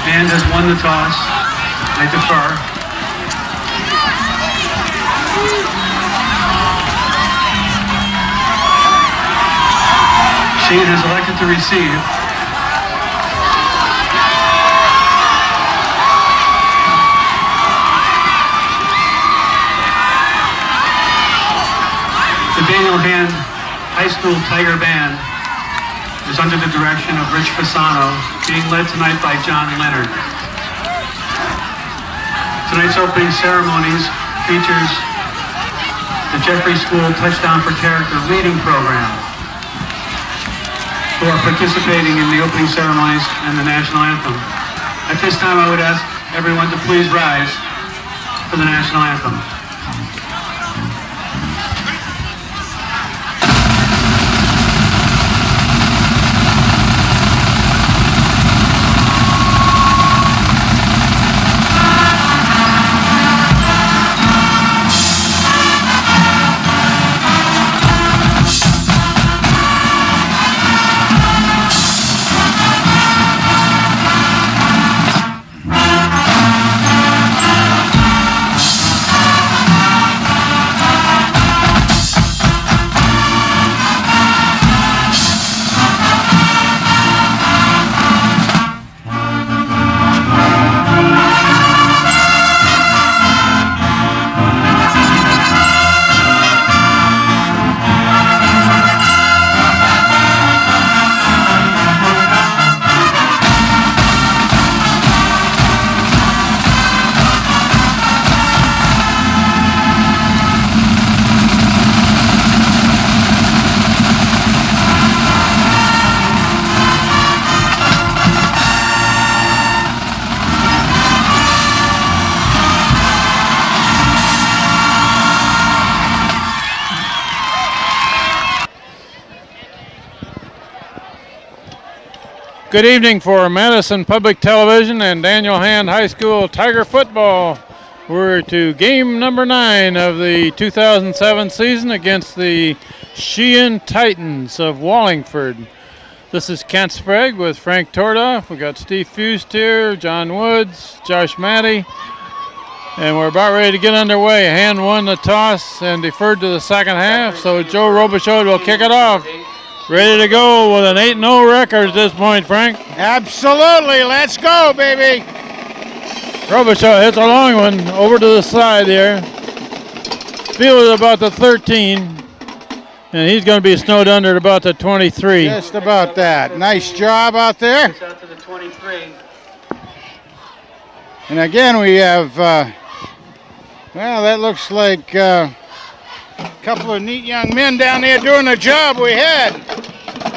Band has won the toss. They defer. Sheehan has elected to receive. The Daniel Hand High School Tiger Band is under the direction of Rich Fasano, being led tonight by John Leonard. Tonight's opening ceremonies features the Jeffrey School Touchdown for Character reading program, who are participating in the opening ceremonies and the national anthem. At this time, I would ask everyone to please rise for the national anthem. Good evening for Madison Public Television and Daniel Hand High School Tiger Football. We're to game number 9 of the 2007 season against the Sheehan Titans of Wallingford. This is Kent Sprague with Frank Tordoff. We've got Steve Fust here, John Woods, Josh Matty, and we're about ready to get underway. Hand won the toss and deferred to the second half, so Joe Robichaud will kick it off. Ready to go with an 8-0 record at this point, Frank. Absolutely. Let's go, baby. Robichaud hits a long one over to the side here. Fielded about the 13, and he's going to be snowed under at about the 23. Just about that. Nice job out there. Out to the 23. And again, we have, well, that looks like a couple of neat young men down there doing the job we had.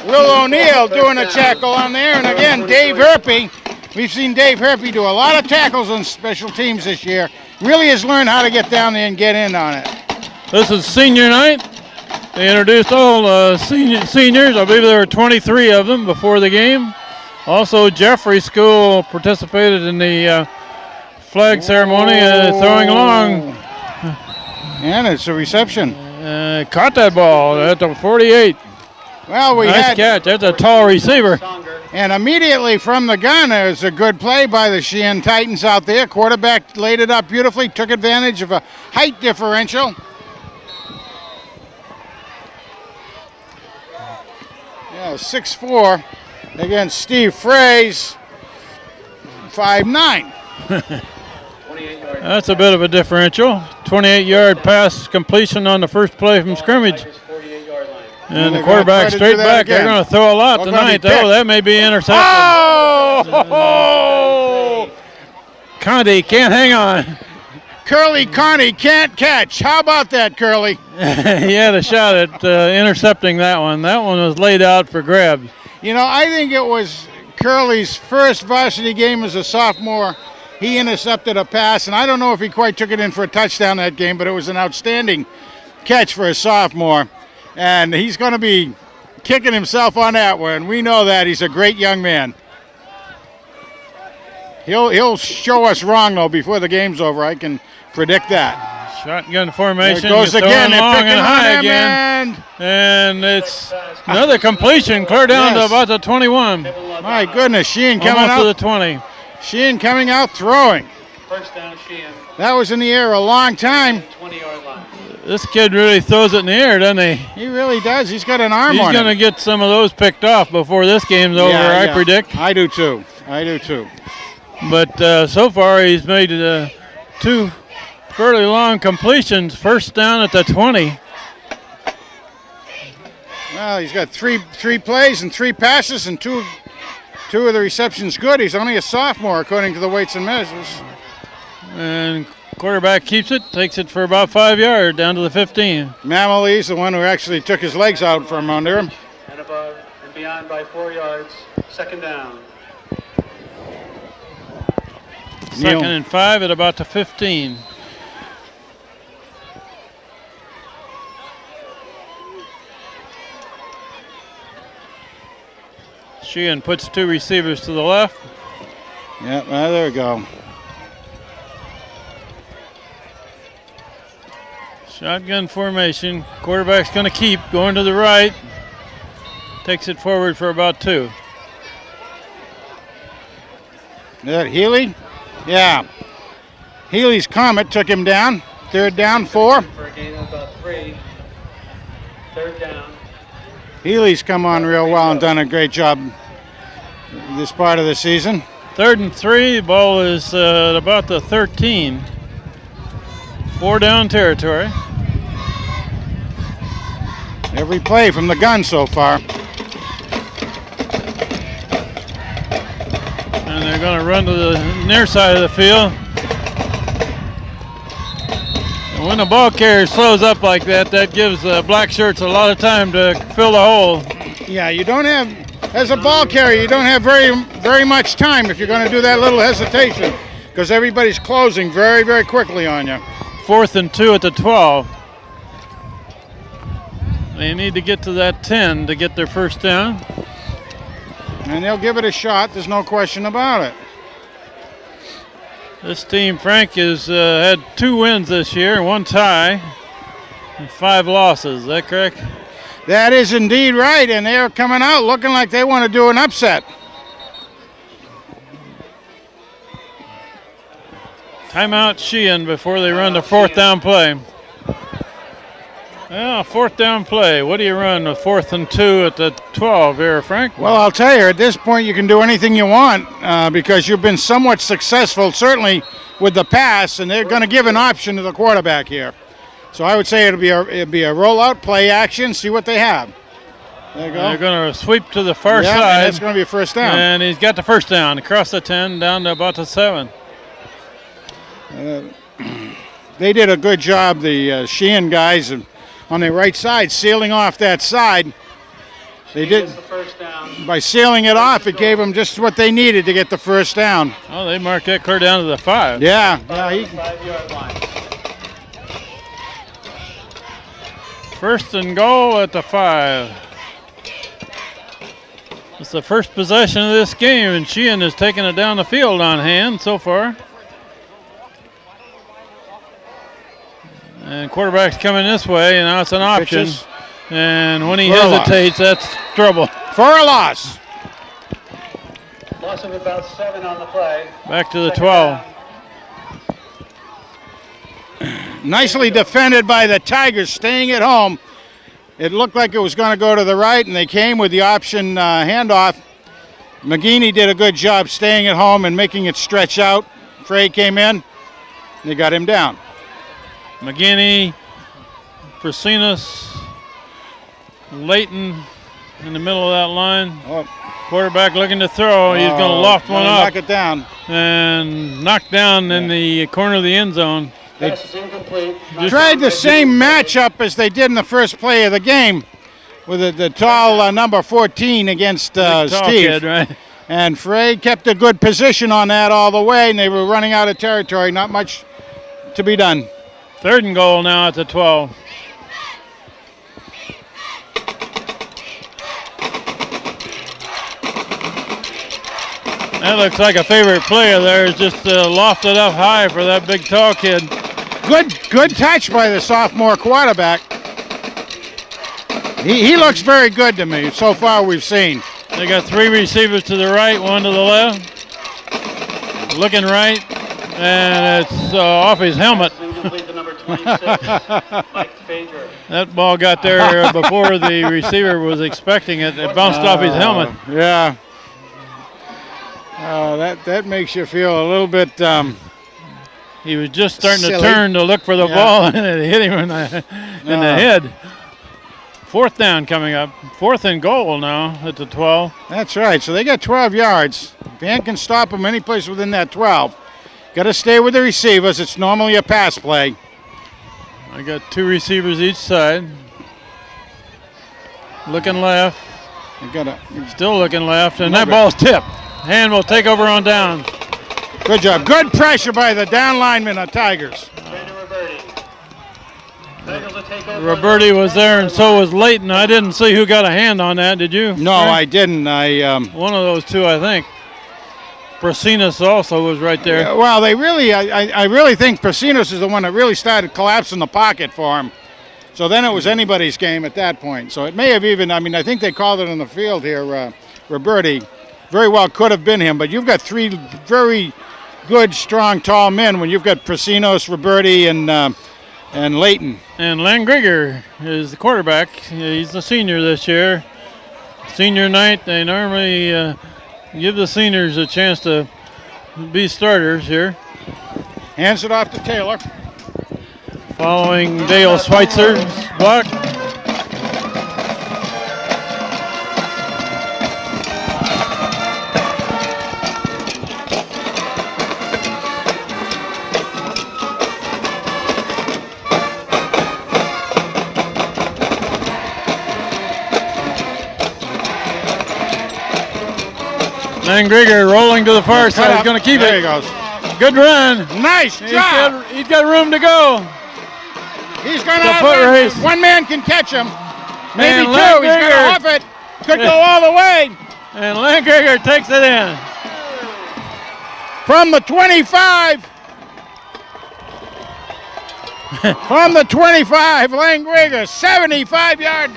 Will O'Neill doing a tackle on there, and again, Dave Herpy. We've seen Dave Herpy do a lot of tackles on special teams this year. Really has learned how to get down there and get in on it. This is senior night. They introduced all seniors. I believe there were 23 of them before the game. Also, Jeffrey School participated in the flag ceremony, throwing along. And it's a reception. Caught that ball at the 48. Well, nice catch. That's a tall receiver. And immediately from the gun, there's a good play by the Sheehan Titans out there. Quarterback laid it up beautifully, took advantage of a height differential. Yeah, 6'4" against Steve Fraze, 5'9". That's a bit of a differential. 28-yard pass completion on the first play from scrimmage. And the quarterback straight back. They're going to throw a lot tonight, though. That may be intercepted. Oh! Conti can't hang on. Curly Conti can't catch. How about that, Curly? He had a shot at intercepting that one. That one was laid out for grabs. You know, I think it was Curly's first varsity game as a sophomore. He intercepted a pass, and I don't know if he quite took it in for a touchdown that game, but it was an outstanding catch for a sophomore. And he's going to be kicking himself on that one. We know that. He's a great young man. He'll show us wrong, though, before the game's over. I can predict that. Shotgun formation. There it goes again. They're long picking and high on him, again. And it's another completion, clear down to about the 21. My goodness, Sheehan coming almost out. to the 20. Sheehan coming out throwing. First down, Sheehan. That was in the air a long time. 20-yard line. This kid really throws it in the air, doesn't he? He really does. He's got an arm He's on him. going to get some of those picked off before this game's over, I predict. I do too. But so far he's made 2 fairly long completions. First down at the 20. Well, he's got three plays and 3 passes, and two of the receptions good. He's only a sophomore according to the weights and measures. And quarterback keeps it, takes it for about 5 yards down to the 15. Mamalee's the one who actually took his legs out from under him. And above and beyond by 4 yards. Second down. Second and 5 at about the 15. Sheehan puts 2 receivers to the left. Yeah, well, there we go. Shotgun formation. Quarterback's going to keep going to the right. Takes it forward for about 2. Is that Healy? Yeah. Healy's Comet took him down. Third down, 4. For a gain of about 3. Third down. Healy's come on real well and done a great job this part of the season. 3rd and 3. The ball is at about the 13. 4 down territory. Every play from the gun so far. And they're going to run to the near side of the field. And when the ball carrier slows up like that, that gives black shirts a lot of time to fill the hole. Yeah, you don't have, as a ball carrier, you don't have very much time if you're going to do that little hesitation, because everybody's closing very, very quickly on you. 4th and 2 at the 12. They need to get to that 10 to get their first down. And they'll give it a shot, there's no question about it. This team, Frank, has had 2 wins this year, 1 tie, and 5 losses. Is that correct? That is indeed right, and they're coming out looking like they want to do an upset. Timeout Sheehan before they run the 4th down play. Well, 4th down play. What do you run with 4th and 2 at the 12 here, Frank? Well, I'll tell you, at this point you can do anything you want because you've been somewhat successful, certainly with the pass, and they're going to give an option to the quarterback here. So I would say it'd be a rollout, play action, see what they have. There you go. They're going to sweep to the far side. And that's going to be a first down. And he's got the first down across the 10 down to about the 7. They did a good job, the Sheehan guys, on the right side, sealing off that side. They did, by sealing it off, it gave them just what they needed to get the first down. Oh, they marked that clear down to the 5. Yeah. 5-yard line. 1st and goal at the 5. It's the first possession of this game, and Sheehan has taken it down the field on hand so far. And quarterback's coming this way, and now it's an option. Pitches. And when he For a hesitates, that's trouble. For a loss. Loss of about 7 on the play. Back to the 12. Nicely defended by the Tigers, staying at home. It looked like it was going to go to the right, and they came with the option handoff. McGeeney did a good job staying at home and making it stretch out. Frey came in. They got him down. McGinney, Prasinas, Layton in the middle of that line. Oh. Quarterback looking to throw. He's going to loft one up. Knock it down. And knock down in the corner of the end zone. Pass is incomplete. Tried the same matchup as they did in the first play of the game with the tall number 14 against Tall Steve. kid, right? And Frey kept a good position on that all the way, and they were running out of territory. Not much to be done. 3rd and goal now at the 12. That looks like a favorite play of theirs, just lofted up high for that big tall kid. Good touch by the sophomore quarterback. He looks very good to me so far we've seen. They got 3 receivers to the right, 1 to the left. looking right, and it's off his helmet. That ball got there before the receiver was expecting it. It bounced off his helmet. Yeah. That makes you feel a little bit. He was just starting silly. to turn to look for the ball, and it hit him in the head. 4th down coming up. 4th and goal now at the 12. That's right. So they got 12 yards. Van can stop them any place within that 12. Got to stay with the receivers. It's normally a pass play. I got 2 receivers each side. Looking left. Still looking left, and that ball's tipped. Hand will take over on down. Good job. Good pressure by the down lineman of Tigers. Roberti was there, and so was Leighton. I didn't see who got a hand on that. Did you? No, I didn't. One of those two, I think. Prasinas also was right there. Yeah, well, I really think Prasinas is the one that really started collapsing the pocket for him. So then it was anybody's game at that point. So it may have even, I think they called it on the field here, Roberti. Very well could have been him, but you've got 3 very good, strong, tall men when you've got Prasinos, Roberti, and Leighton. And Langriger is the quarterback. He's the senior this year. Senior night, they normally give the seniors a chance to be starters here. Hands it off to Taylor. Following Dale Schweitzer's block. Langriger rolling to the far side. He's going to keep it. There he goes. Good run. Nice job. He's got room to go. He's going to The foot race. One man can catch him. Maybe And 2. He's going to Langriger. off it. Could go all the way. And Langriger takes it in. From the 25. From the 25, Langriger, 75-yard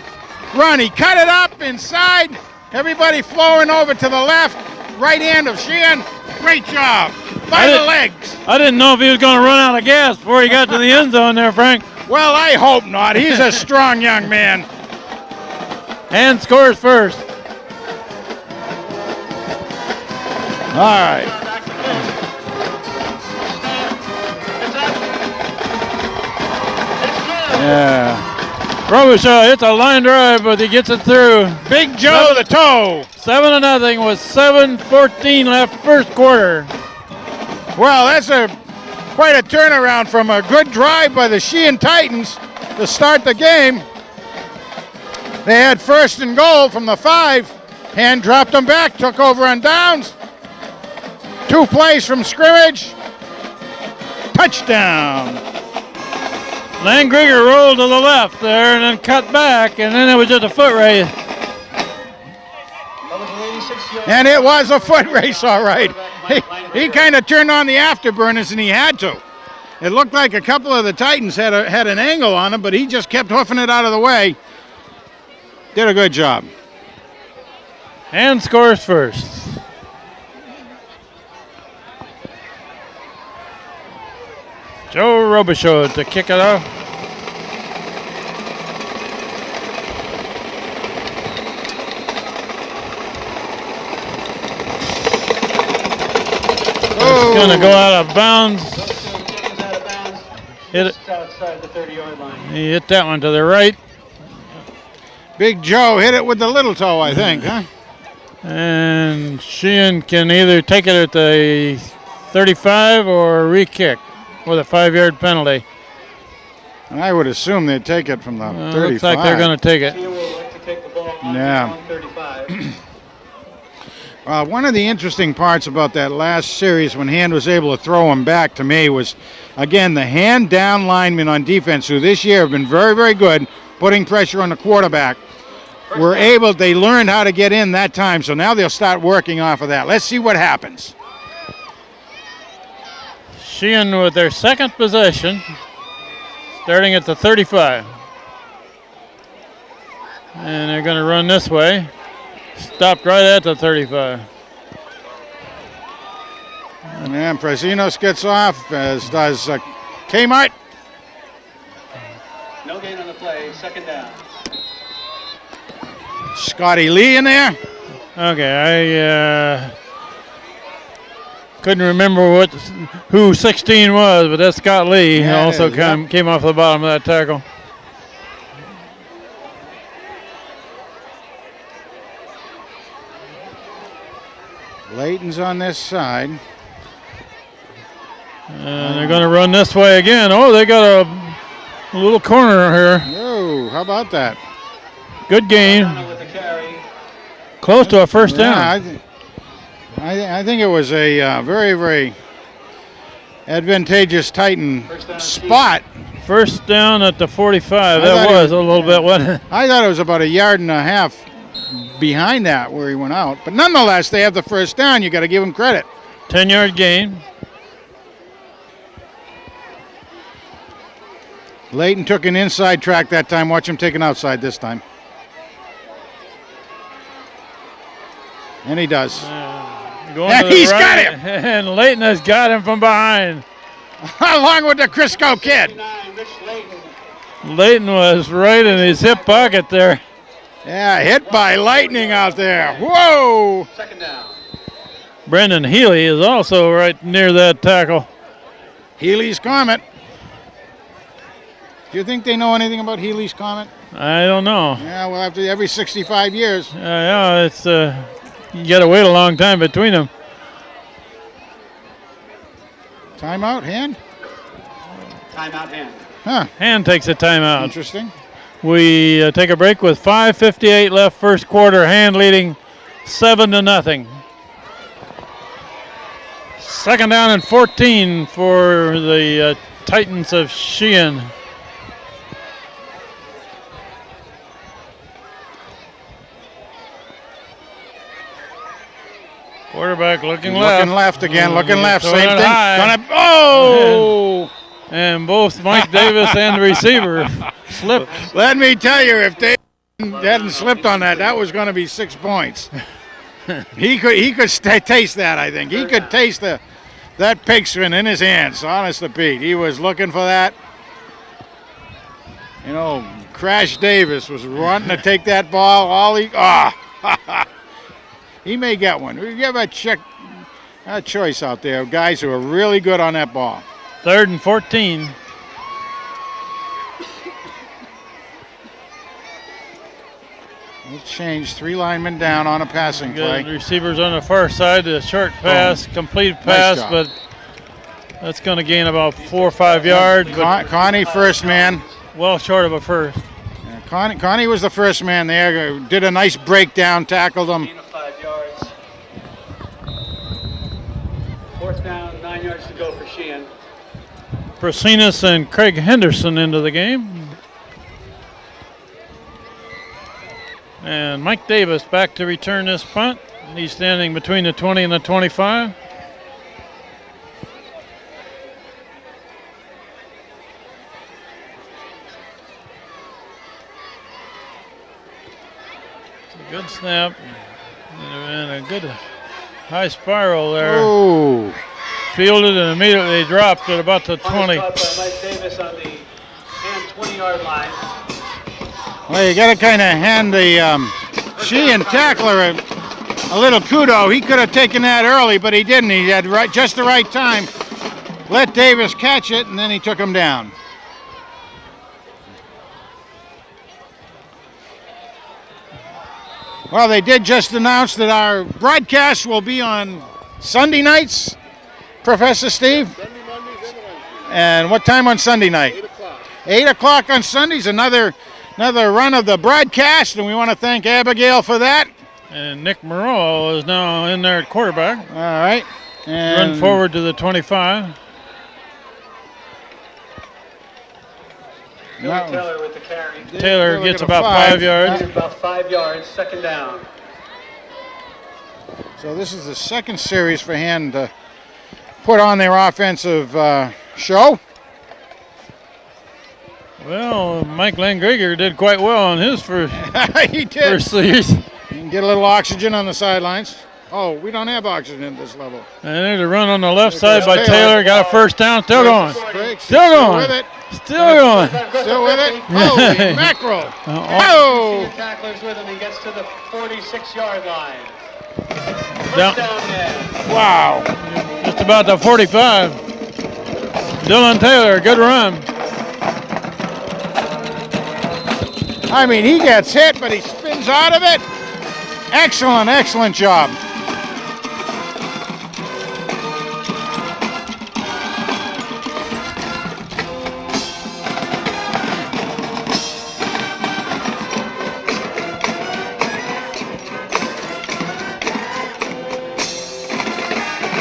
run. He cut it up inside. Everybody flowing over to the left. Right hand of Sheehan. Great job. By the legs. I didn't know if he was going to run out of gas before he got to the end zone there, Frank. Well, I hope not. He's a strong young man. And scores first. All right. Yeah. Robichaud hits a line drive, but he gets it through. Big Joe the toe. 7-0 with 7:14 left first quarter. Well, that's quite a turnaround from a good drive by the Sheehan Titans to start the game. They had 1st and goal from the 5. Hand dropped them back, took over on downs. 2 plays from scrimmage. Touchdown. Langriger rolled to the left there and then cut back, and then it was just a foot race. And it was a foot race, all right. He kind of turned on the afterburners, and he had to. It looked like a couple of the Titans had an angle on him, but he just kept hoofing it out of the way. Did a good job. And scores first. Joe Robichaud to kick it off. It's going to go out of bounds. Hit it. Outside the 30-yard line. He hit that one to the right. Big Joe hit it with the little toe, I think, huh? And Sheehan can either take it at the 35 or re-kick with a 5-yard penalty. And I would assume they'd take it from the 35. Looks like they're going to take it. Sheehan would like to take the ball Yeah. on 35. One of the interesting parts about that last series when Hand was able to throw him back to me was, again, the Hand down linemen on defense, who this year have been very, very good, putting pressure on the quarterback, they learned how to get in that time, so now they'll start working off of that. Let's see what happens. Sheehan with their second possession, starting at the 35. And they're going to run this way. Stopped right at the 35. And Presinos gets off, as does Kmart. No gain on the play, second down. Scotty Lee in there. Okay, I couldn't remember who 16 was, but that's Scott Lee. Yeah, Also yep. came off the bottom of that tackle. Layton's on this side. And they're going to run this way again. Oh, they got a little corner here. Oh, how about that? Good game. Close to a first down. I think it was a very, very advantageous Titan spot. First down at the 45. That was a little bit wet. I thought it was about a yard and a half behind that where he went out. But nonetheless, they have the first down. You got to give them credit. 10-yard gain. Layton took an inside track that time. Watch him take an outside this time. And he does. And he's got him. And Layton has got him from behind. Along with the Crisco kid. Layton was right in his hip pocket there. Yeah, hit by lightning out there. Whoa! Second down. Brendan Healy is also right near that tackle. Healy's Comet. Do you think they know anything about Healy's Comet? I don't know. Yeah, well, after every 65 years. Yeah, it's you got to wait a long time between them. Timeout, Hand? Timeout, Hand. Huh. Hand takes a timeout. Interesting. We take a break with 5:58 left, first quarter. Hand leading 7-0. Second down and 14 for the Titans of Sheehan. Quarterback looking left. Looking left again, looking left. Throwing Same it thing. high. Oh! And both Mike Davis and the receiver slipped. Let me tell you, if they hadn't slipped on that, that was going to be 6 points. He could taste that, I think. He could taste that pigskin in his hands, honest to Pete. He was looking for that. You know, Crash Davis was wanting to take that ball. He may get one. We have a choice out there of guys who are really good on that ball. 3rd and 14. We'll change 3 linemen down on a passing play. Receivers on the far side, the short pass, complete pass, nice, but that's going to gain about 4 or 5 yards. Connie first man. Well short of a first. Yeah, Connie was the first man there. Did a nice breakdown, tackled him. 5 yards. 4th down, 9 yards to go for Sheehan. Presinos and Craig Henderson into the game. And Mike Davis back to return this punt. He's standing between the 20 and the 25. It's a good snap and a good high spiral there. Oh. Fielded and immediately dropped at about the 20. By Mike Davis on the Hand 20-yard line. Well, you got to kind of hand the Sheehan tackler a little kudo. He could have taken that early, but he didn't. He had just the right time. Let Davis catch it, and then he took him down. Well, they did just announce that our broadcast will be on Sunday nights, Professor Steve. Sunday, Mondays, and Wednesdays. And what time on Sunday night? 8 o'clock. 8 o'clock on Sundays, another run of the broadcast, and we want to thank Abigail for that. And Nick Moreau is now in there at quarterback. All right. And Run forward to the 25. Taylor with the carry. Taylor gets about 5 yards. About 5 yards, second down. So this is the second series for Hand to put on their offensive show. Well, Mike Langreger did quite well on his first He did. series. You can get a little oxygen on the sidelines. Oh, we don't have oxygen at this level. And there's a run on the left There side goes by Taylor. Taylor. Got a first down. Still going. Breaks. Still going. With it. Still going. Still with it. Holy mackerel. Oh. Oh. Tacklers with him. He gets to the 46-yard line. Down. First down there. Wow. Just about the 45. Dylan Taylor, good run. I mean, he gets hit, but he spins out of it. Excellent, excellent job.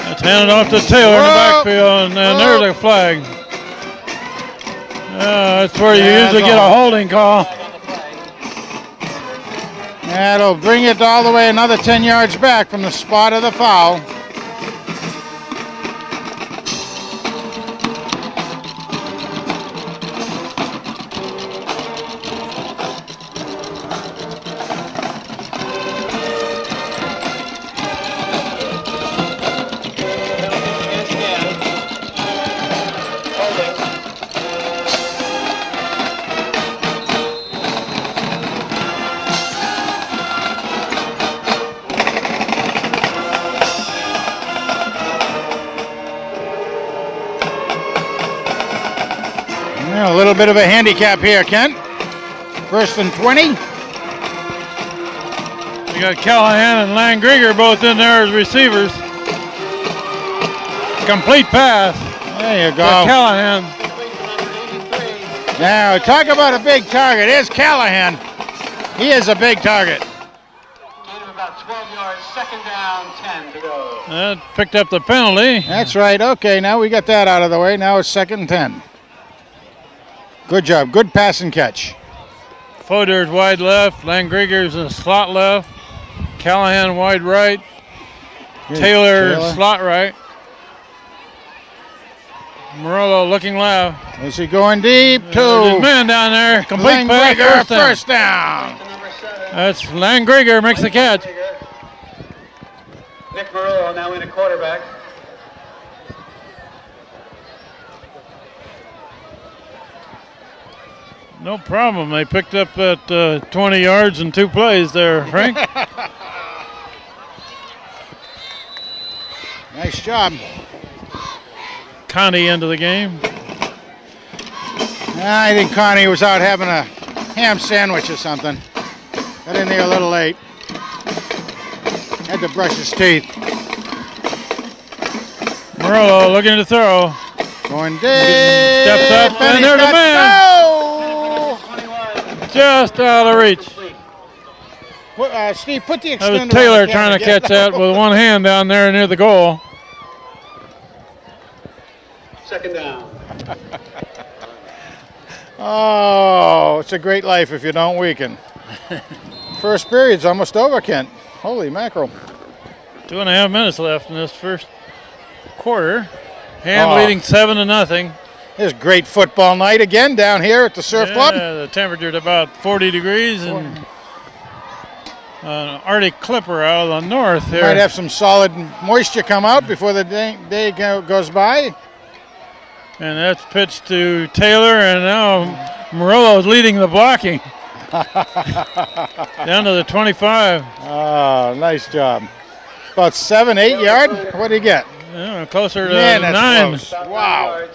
It's handed off to Taylor in the backfield, and there's a flag. That's where you usually get a holding call. That'll bring it all the way another 10 yards back from the spot of the foul. A little bit of a handicap here, Kent. First and 20. You got Callahan and Langriger both in there as receivers. Complete pass. There you go. Callahan. Now, talk about a big target. Here's Callahan. He is a big target. Gain of about 12 yards. Second down, 10 to go. That picked up the penalty. That's right. Okay, now we got that out of the way. Now it's second and 10. Good job. Good pass and catch. Foder's wide left. Langriger's in slot left. Callahan wide right. Taylor slot right. Morello looking left. Is he going deep? There's his man down there. Complete pass. First down. That's Langriger makes the catch. Nick Morello now in a quarterback. No problem. They picked up that 20 yards in 2 plays there, Frank. Nice job. Connie into the game. I think Connie was out having a ham sandwich or something. Got in there a little late. Had to brush his teeth. Morello looking to throw. Going deep. Steps up, and there's a man. Just out of reach. Steve, put the extender That was on Taylor the trying to camera. catch that with one hand down there near the goal. Second down. Oh, it's a great life if you don't weaken. First period's almost over, Kent. Holy mackerel. 2.5 minutes left in this first quarter. Hand leading 7-0. It's great football night again down here at the Surf Club. The temperature's about 40 degrees and an Arctic clipper out of the north here. Might have some solid moisture come out before the day goes by. And that's pitched to Taylor, and now Morello's leading the blocking. Down to the 25. Oh, nice job. About 7, 8 yard? What do you get? Yeah, closer to Man, that's 9. close. Wow.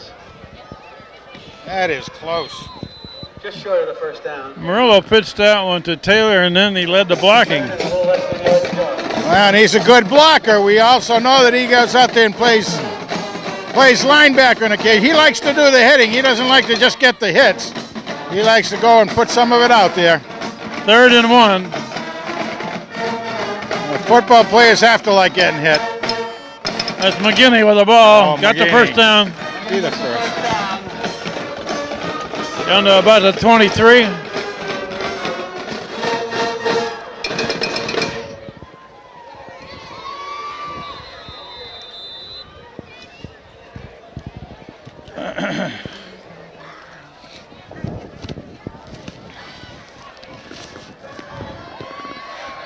That is close. Just short of the first down. Morello pitched that one to Taylor, and then he led the blocking. Well, and he's a good blocker. We also know that he goes out there and plays linebacker in a case. He likes to do the hitting. He doesn't like to just get the hits. He likes to go and put some of it out there. 3rd and 1. The football players have to like getting hit. That's McGinney with the ball. Oh, Got the McGinney. first down. Be the first. Down to about the 23.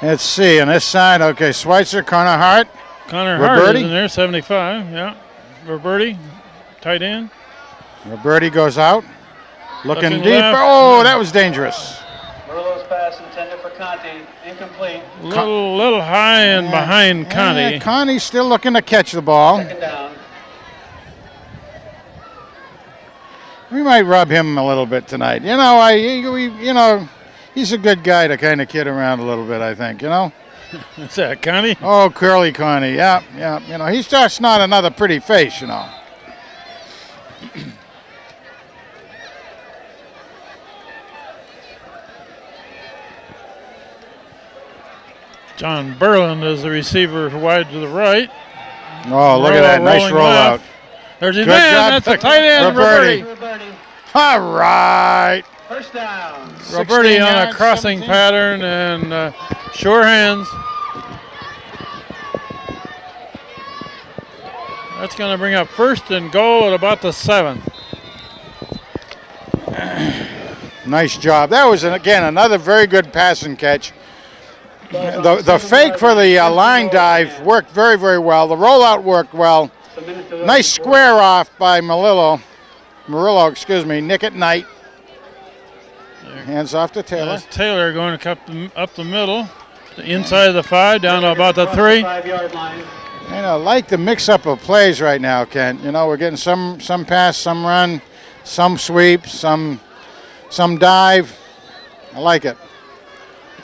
Let's see, on this side, okay, Schweitzer, Connor Hart. Connor Hart is in there, 75, yeah. Roberti, tight end. Roberti goes out. Looking deep. Left. Oh, that was dangerous. Murillo's pass intended for Conti, incomplete. Little high and behind Conti. Yeah, Conti's still looking to catch the ball. Second down. We might rub him a little bit tonight. You know, he's a good guy to kind of kid around a little bit, I think, you know. What's that, Conti? Oh, Curly Conti, yeah. You know, he's just not another pretty face, you know. John Berlin is the receiver wide to the right. Oh, look at that. Nice rollout. There's his Good man. job. That's a tight end, Roberti. Roberti. All right. First down. Roberti on a yards, crossing 17. pattern and sure hands. That's going to bring up first and goal at about the 7. Nice job. That was, again, another very good pass and catch. The fake for the line dive worked very, very well. The rollout worked well. Nice square off by Murillo, Nick at night. Hands off to Taylor. That's Taylor going to up the middle, the inside of the 5, down to about the 3. 5-yard line. You know, like the mix-up of plays right now, Kent. You know, we're getting some pass, some run, some sweep, some dive. I like it.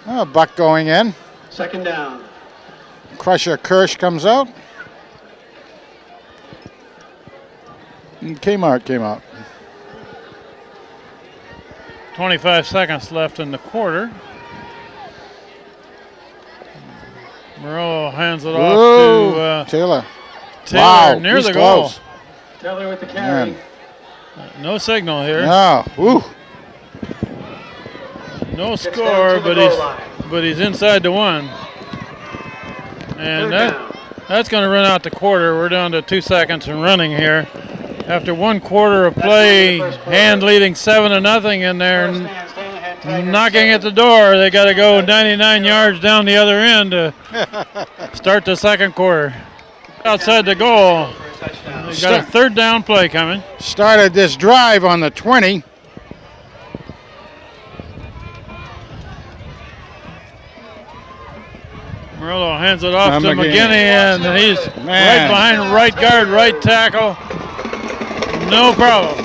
Oh, Buck going in. Second down. Crusher Kirsch comes out. And Kmart came out. 25 seconds left in the quarter. Murillo hands it off to Taylor. Taylor Wow, near he's the goal. close. Taylor with the carry. Man. No signal here. No. Woo. No Gets score, down to the goal line. but he's inside the 1. And Third down. that's going to run out the quarter. We're down to 2 seconds and running here. After 1 quarter of play, Hand leading 7-0 in there, First stand, staying ahead, Tigers, knocking 7. at the door. They got to go 99 yards down the other end to start the second quarter. Outside the goal, For a touchdown. they got a third down play coming. Started this drive on the 20. Murillo hands it off to McGinney. McGinney, and he's Man. right behind right guard, right tackle. No problem.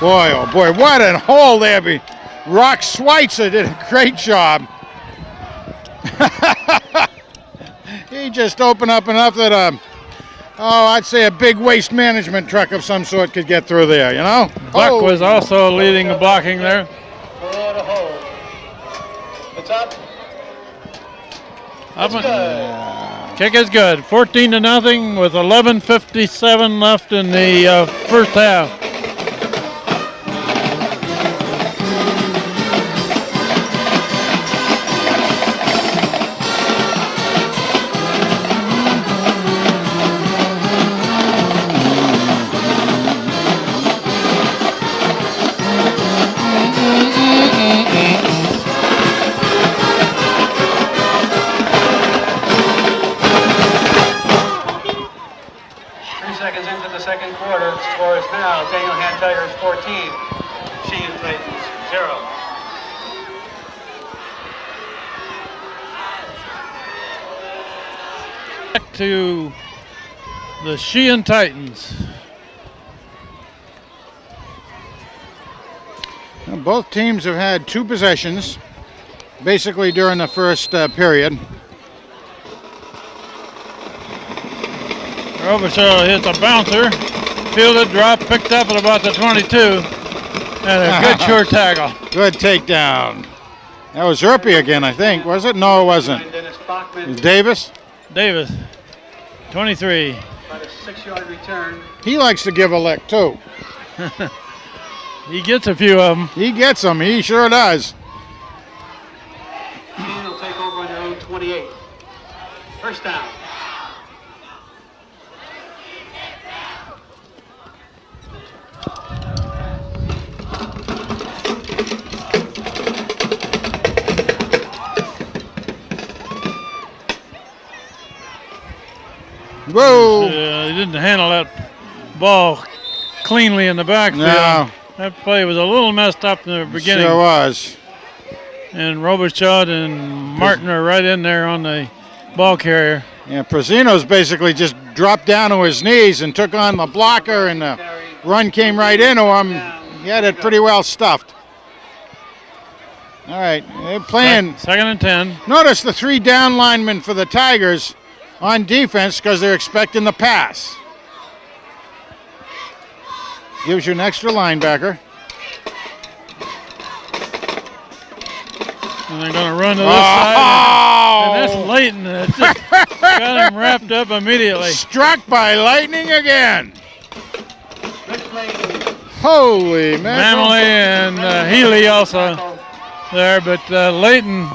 Boy, oh boy, what a hole there. Rock Schweitzer did a great job. He just opened up enough that I'd say a big waste management truck of some sort could get through there, you know? Buck was also leading the blocking there. Below to hold. It's up. Up It's and- good. Kick is good. 14-0 with 11:57 left in the first half. Second quarter, score is now Daniel Hand Tigers 14, Sheehan Titans 0. Back to the Sheehan Titans. Well, both teams have had 2 possessions, basically during the first period. Robichaud hits a bouncer, fielded, dropped, picked up at about the 22, and a good short tackle. Good takedown. That was Erpy again, I think. Was it? No, it wasn't. Dennis It Bachman, was Davis. Davis, 23. about a 6-yard return. He likes to give a lick, too. He gets a few of them. He gets them. He sure does. Sheehan will take over on their own 28. First down. Whoa! He didn't handle that ball cleanly in the backfield. No. That play was a little messed up in the beginning. Sure was. And Robichaud and Martin are right in there on the ball carrier. Yeah, Prezino's basically just dropped down to his knees and took on the blocker, and the run came right into him. He had it pretty well stuffed. All right, they're playing. 2nd and 10. Notice the 3 down linemen for the Tigers on defense because they're expecting the pass. Gives you an extra linebacker. And they're going to run to this side. And that's Leighton. That just got him wrapped up immediately. Struck by lightning again. Holy man. Manley and Healy also there, but Leighton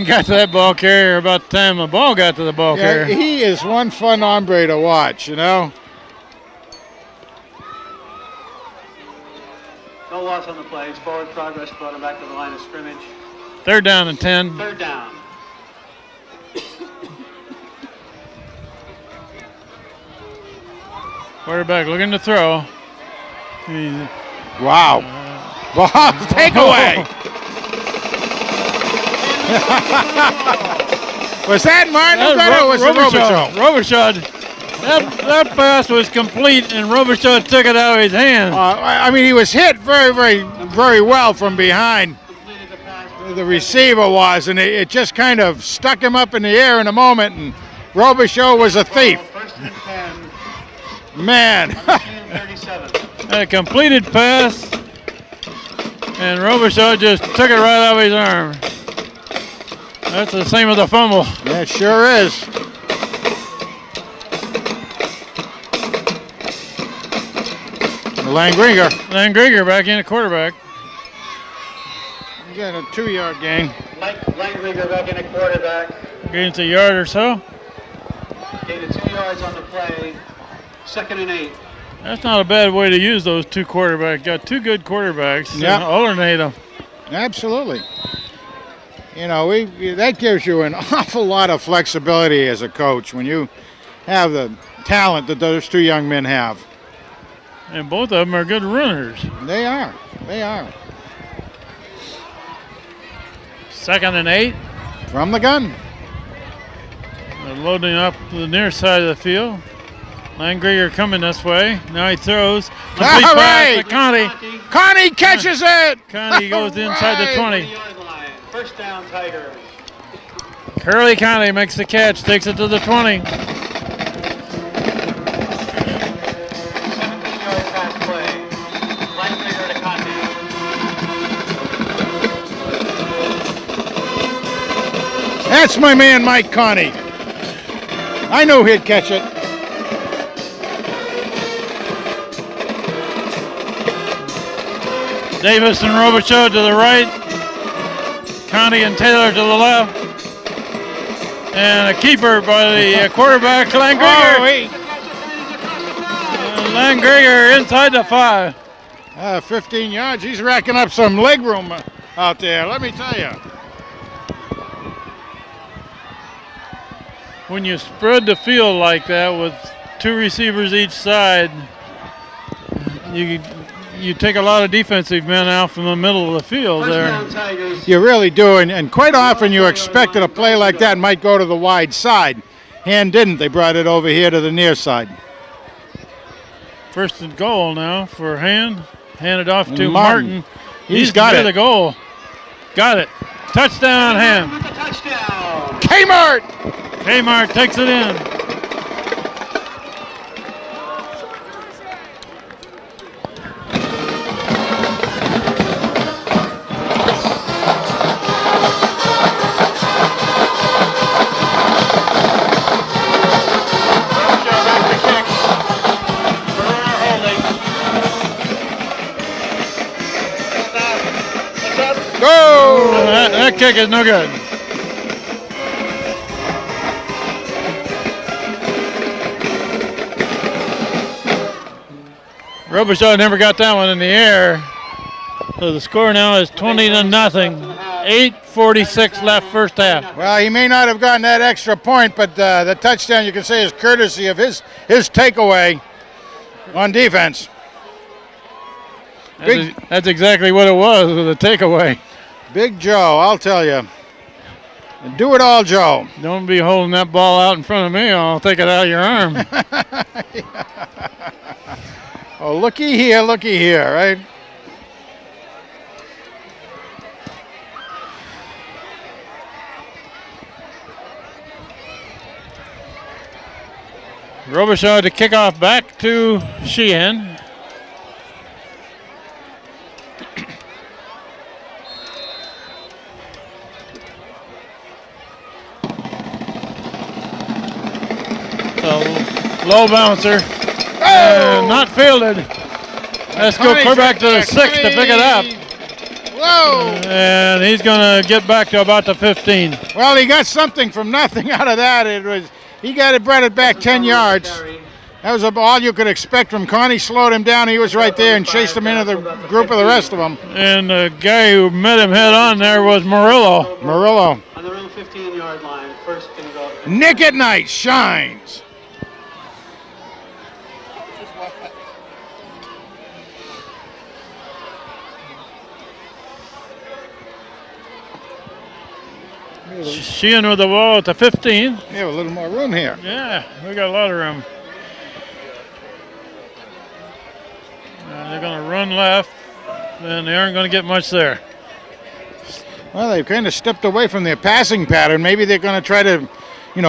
got to that ball carrier about the time the ball got to the ball carrier. He is one fun hombre to watch, you know. No loss on the plays. Forward progress brought him back to the line of scrimmage. 3rd down and 10. 3rd down. Quarterback looking to throw. Wow. Ball takeaway. Was that Martin or was it Robichaud? Robichaud. That pass was complete, and Robichaud took it out of his hand. I mean, he was hit very, very, very well from behind. The receiver was, and it just kind of stuck him up in the air in a moment, and Robichaud was a thief. Man. A completed pass, and Robichaud just took it right out of his arm. That's the same as the fumble. Yeah, it sure is. Langriger back in at quarterback. You got a 2-yard gain. Langriger back in at quarterback. Gains a yard or so. Gained 2 yards on the play. 2nd and 8. That's not a bad way to use those 2 quarterbacks. Got 2 good quarterbacks. Yeah. Alternate them. Absolutely. You know, that gives you an awful lot of flexibility as a coach when you have the talent that those 2 young men have. And both of them are good runners. They are. They are. 2nd and 8. From the gun. They're loading up the near side of the field. Langriger coming this way. Now he throws. All right. Connie. Connie catches it. Connie goes inside the 20. 1st down, Tigers. Curly Connie makes the catch, takes it to the 20. 17-yard pass play. Langriger to Connie. That's my man, Mike Connie. I knew he'd catch it. Davis and Robichaud to the right. Connie and Taylor to the left. And a keeper by the quarterback, Langriger. Langriger inside the 5. 15 yards. He's racking up some leg room out there, let me tell you. When you spread the field like that with 2 receivers each side, you take a lot of defensive men out from the middle of the field there. You really do, and quite often you expected a play like that might go to the wide side. Hand didn't. They brought it over here to the near side. 1st and goal now for Hand. Handed off to Martin. He's got it. The goal. Got it. Touchdown, Hand. Kmart! Kmart takes it in. That kick is no good. Robichaud never got that one in the air. So the score now is 20-0. 8 2:46 left first half. Well, he may not have gotten that extra point, but the touchdown, you can say, is courtesy of his takeaway on defense. That's exactly what it was with a takeaway. Big Joe, I'll tell you. Do it all, Joe. Don't be holding that ball out in front of me. I'll take it out of your arm. Oh, looky here, right? Robichaud to kick off back to Sheehan. So low bouncer. Not fielded. Let's go clear back to the 6 to pick it up. Whoa! And he's going to get back to about the 15. Well, he got something from nothing out of that. He brought it back 10 yards. That was all you could expect from Connie. Slowed him down. He was right there and chased him into the group of the rest of them. And the guy who met him head on there was Murillo. Murillo. On the real 15-yard line, first and goal. Nick at Night shines. Sheehan with the ball at the 15. We have a little more room here. Yeah, we got a lot of room. They're going to run left, and they aren't going to get much there. Well, they've kind of stepped away from their passing pattern. Maybe they're going to try to,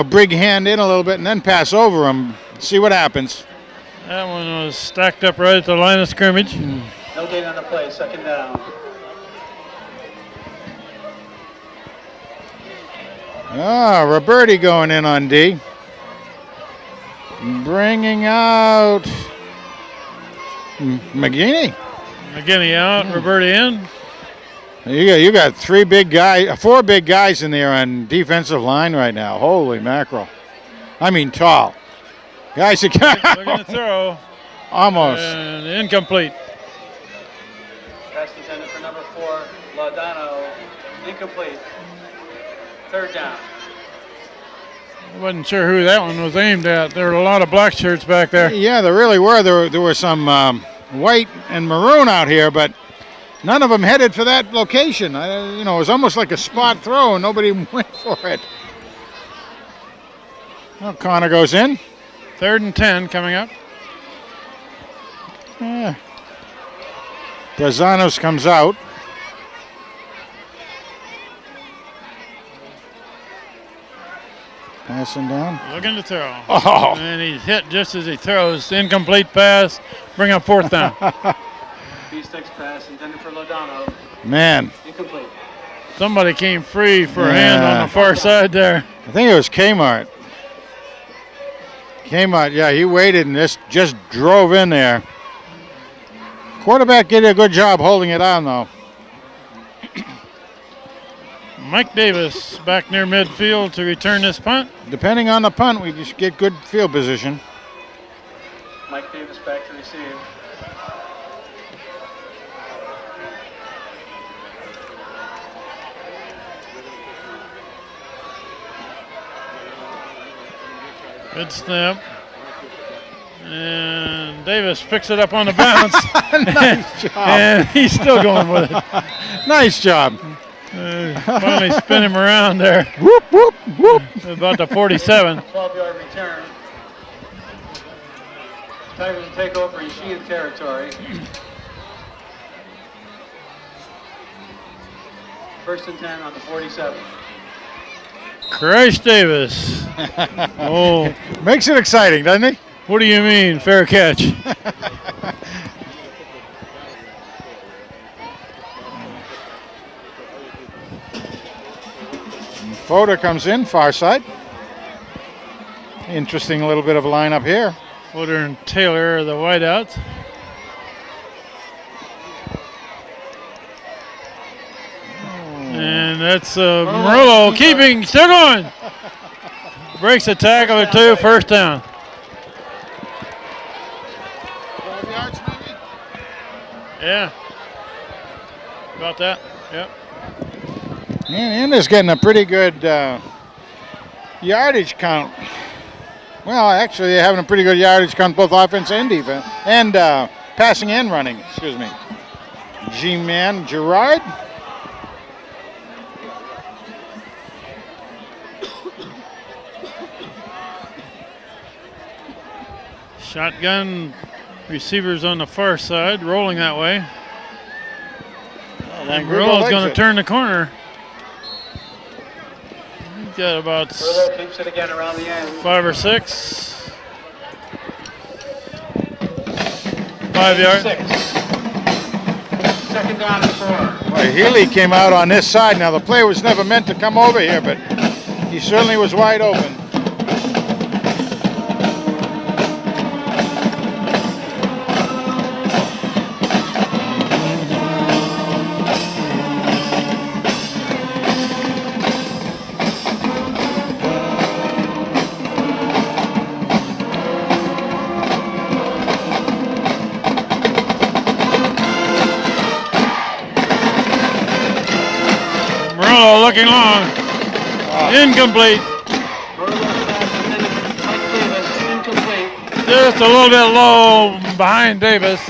brig hand in a little bit and then pass over them. See what happens. That one was stacked up right at the line of scrimmage. No gain on the play, second down. Roberti going in on D. Bringing out McGinney. McGinney out, Roberti in. You got four big guys in there on defensive line right now. Holy mackerel. I mean tall. Guys Looking to throw. Almost. And incomplete. Pass intended for number 4, Laudano. Incomplete. Third down. I wasn't sure who that one was aimed at. There were a lot of black shirts back there. Yeah, there really were. There were some white and maroon out here, but none of them headed for that location. It was almost like a spot throw, and nobody went for it. Well, Connor goes in. 3rd and 10 coming up. Yeah. Brazanos comes out. Passing down. Looking to throw. Oh. And he's hit just as he throws. Incomplete pass. Bring up 4th down. B-sticks pass intended for Laudano. Man. Incomplete. Somebody came free for a hand on the far side there. I think it was Kmart. Kmart, yeah, he waited and just drove in there. Quarterback did a good job holding it on, though. Mike Davis back near midfield to return this punt. Depending on the punt, we just get good field position. Mike Davis back to receive. Good snap. And Davis picks it up on the bounce. Nice job. And he's still going with it. Nice job. Finally spin him around there. Whoop, whoop, whoop. About the 47. 12-yard return. Tigers will take over in Sheehan territory. First and 10 on the 47. Christ Davis. Oh, Makes it exciting, doesn't he? what do you mean, fair catch? Fodor comes in, far side. Interesting little bit of a lineup here. Footer and Taylor are the wideouts. And that's Murillo keeping, still going. Breaks a tackle or two, first down. 12 yards maybe? Yeah. About that, yep. And is getting a pretty good yardage count. Well, actually, they're having a pretty good yardage count, both offense and defense, and passing and running. Excuse me. G-Man Gerard. Shotgun receivers on the far side, rolling that way. And Grillo's going to turn the corner. He's got about keeps it again around the end. 5 or 6. 5 yards. 6. Second down and 4. Boy, Healy came out on this side. Now, the play was never meant to come over here, but he certainly was wide open. Looking long. Incomplete. Just a little bit low behind Davis.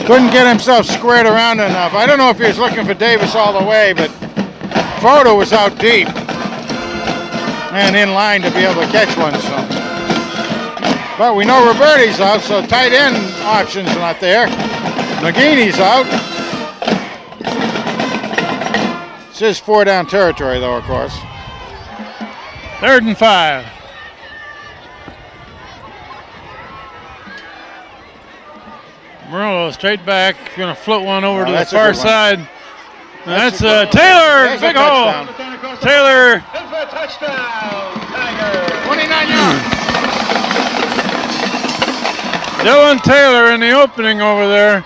Couldn't get himself squared around enough. I don't know if he was looking for Davis all the way, but Frodo was out deep and in line to be able to catch one. So. But we know Roberti's out, so tight end option's not there. McGeeney's out. It's his 4-down territory, though, of course. 3rd and 5. Murillo straight back, going to float one over to the far side. That's Taylor, big hole. Taylor. Touchdown, Tiger. 29 yards. Dylan Taylor in the opening over there.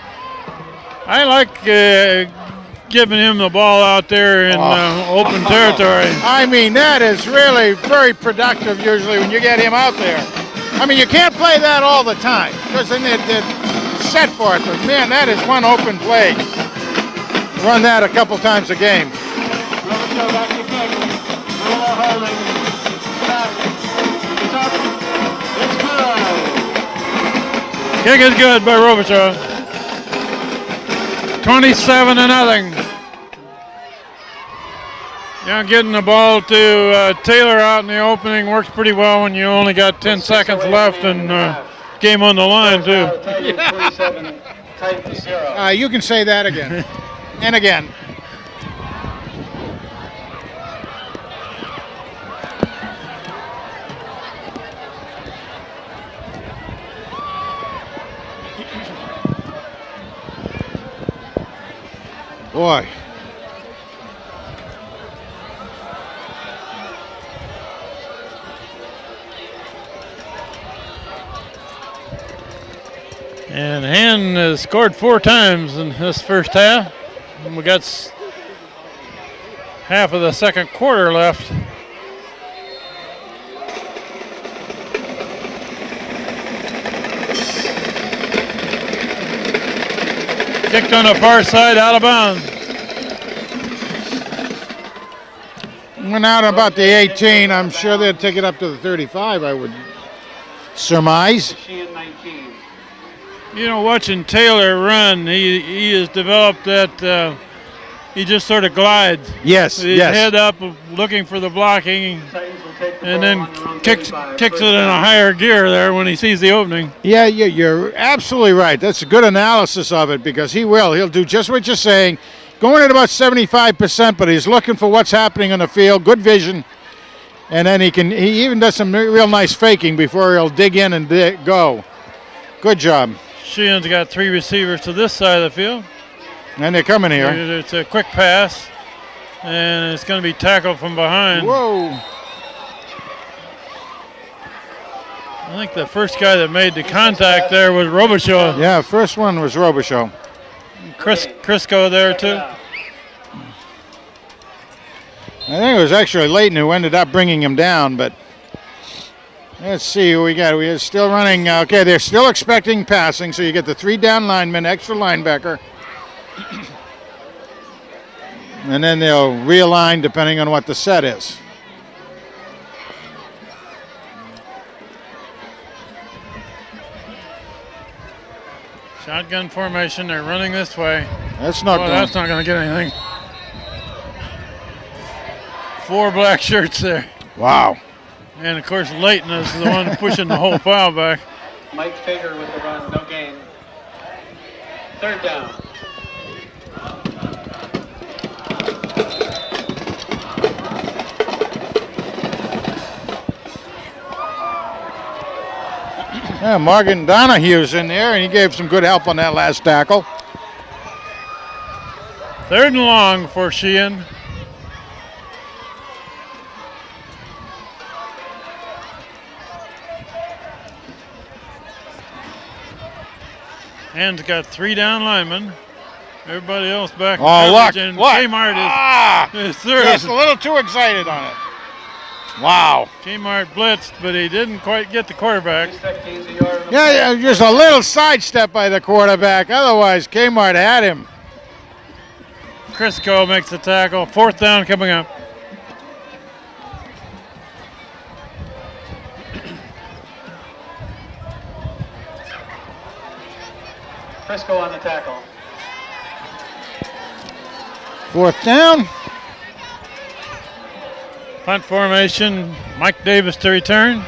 I like giving him the ball out there in open territory. I mean, that is really very productive usually when you get him out there. I mean, you can't play that all the time because then they're set for it. But, man, that is one open play. Run that a couple times a game. Kick is good by Robichaud. 27-0. Yeah, getting the ball to Taylor out in the opening works pretty well when you only got 10 seconds left and game on the line, too. You can say that again. And again. Boy. And Hand has scored 4 times in this first half. And we got half of the second quarter left. Kicked on the far side, out of bounds. Went out about the 18. I'm sure they'll take it up to the 35, I would surmise. You know, watching Taylor run, he has developed that he just sort of glides. Yes, His head up, looking for the blocking, and then kicks it in a higher gear there when he sees the opening. Yeah, you're absolutely right. That's a good analysis of it because he'll do just what you're saying. Going at about 75%, but he's looking for what's happening on the field, good vision, and then he even does some real nice faking before he'll dig in and go. Good job. Sheehan's got 3 receivers to this side of the field. And they're coming here. It's a quick pass, and it's going to be tackled from behind. Whoa. I think the first guy that made the contact there was Robichaud. Yeah, first one was Robichaud. Crisco there, too. I think it was actually Leighton who ended up bringing him down, but let's see who we got. We are still running. Okay, they're still expecting passing, so you get the 3 down linemen, extra linebacker. and then they'll realign depending on what the set is. Shotgun formation. They're running this way. That's not going. That's not going to get anything. 4 black shirts there. Wow. And of course, Leighton is the one pushing the whole foul back. Mike Fager with the run, no gain. 3rd down. Yeah, Morgan Donahue's in there, and he gave some good help on that last tackle. 3rd and long for Sheehan. Hand's got 3 down linemen. Everybody else back. Oh, look. And What? Kmart is third. Just a little too excited on it. Wow. Kmart blitzed, but he didn't quite get the quarterback. Yeah, just a little sidestep by the quarterback. Otherwise, Kmart had him. Crisco makes the tackle. 4th down coming up. Crisco on the tackle. 4th down. Punt formation. Mike Davis to return.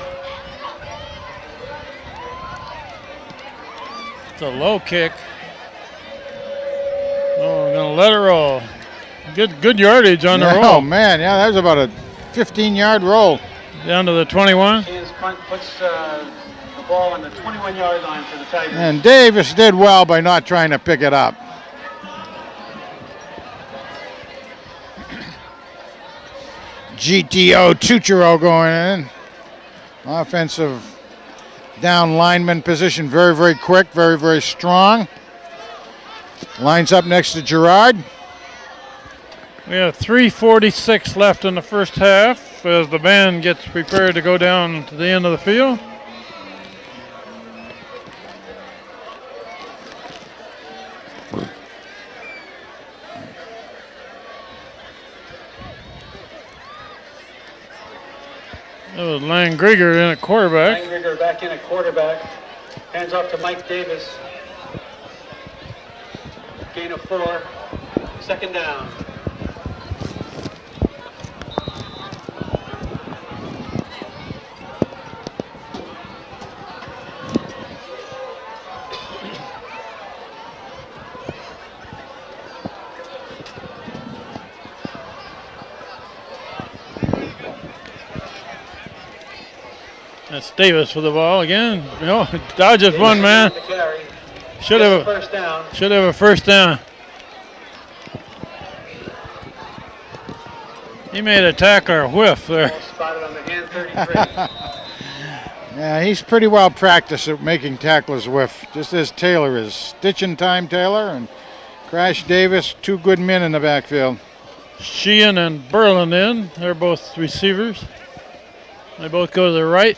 It's a low kick. Oh, we're going to let it roll. Good yardage on the roll. Oh, man. Yeah, that was about a 15-yard roll. Down to the 21. His punt puts the ball on the 21-yard line for the Tigers. And Davis did well by not trying to pick it up. GTO Tuchero going in. Offensive down lineman position, very, very quick, very, very strong. Lines up next to Gerard. We have 3:46 left in the first half as the band gets prepared to go down to the end of the field. That was Lang Grieger in at quarterback. Lang Grieger back in at quarterback. Hands off to Mike Davis. Gain of 4. 2nd down. That's Davis with the ball again. No, dodges one man. Should have first down. Should have a first down. He made a tackler whiff there. Spotted on the hand 33. Yeah, he's pretty well practiced at making tacklers whiff, just as Taylor is. Stitching time Taylor and Crash Davis, 2 good men in the backfield. Sheehan and Berlin in. They're both receivers. They both go to the right.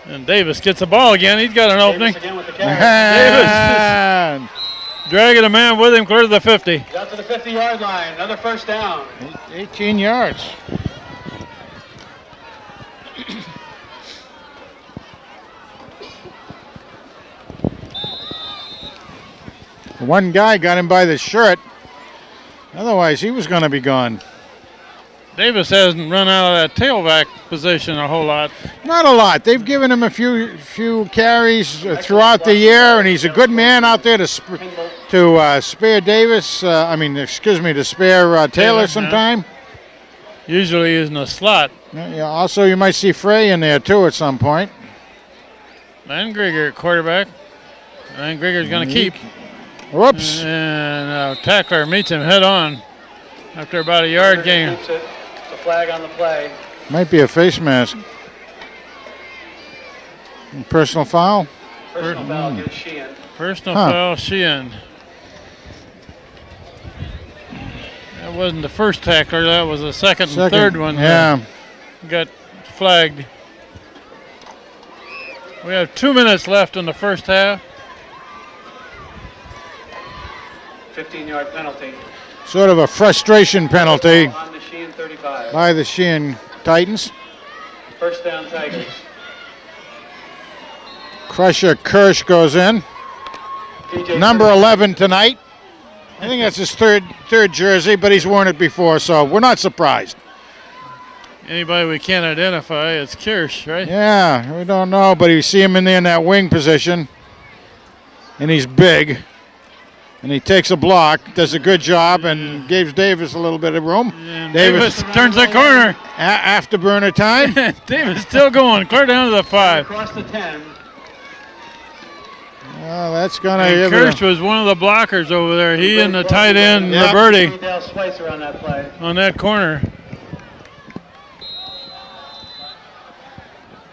And Davis gets the ball again. He's got an opening. Davis again with the Davis is dragging a man with him clear to the 50. Down to the 50-yard line. Another first down. 18 yards. One guy got him by the shirt. Otherwise, he was going to be gone. Davis hasn't run out of that tailback position a whole lot. Not a lot. They've given him a few carries throughout the year, and he's a good man out there to spare Davis. To spare Taylor sometime. Usually he's in a slot. Yeah. Also, you might see Frey in there too at some point. Van Grieger at quarterback. Van Grieger's going to keep. Whoops. And tackler meets him head on after about a yard gain. Flag on the play. Might be a face mask. Personal foul? Personal foul against Sheehan. Personal foul, Sheehan. That wasn't the first tackler. That was the second and third one. Yeah. Got flagged. We have 2 minutes left in the first half. 15-yard penalty. Sort of a frustration penalty On the Sheehan 35. by the Sheehan Titans. First down, Tigers. Crusher Kirsch goes in. DJ Number 11 tonight. I think that's his third jersey, but he's worn it before, so we're not surprised. Anybody we can't identify, it's Kirsch, right? Yeah, we don't know, but you see him in there in that wing position, and he's big, and he takes a block, does a good job, and gives Davis a little bit of room. And Davis turns that corner. Afterburner time. Davis still going, clear down to the 5. Across the 10. Well, that's going And to Kirsch was one of the blockers over there. He and the tight end, Roberti, Dale Schweitzer on that play. on that corner.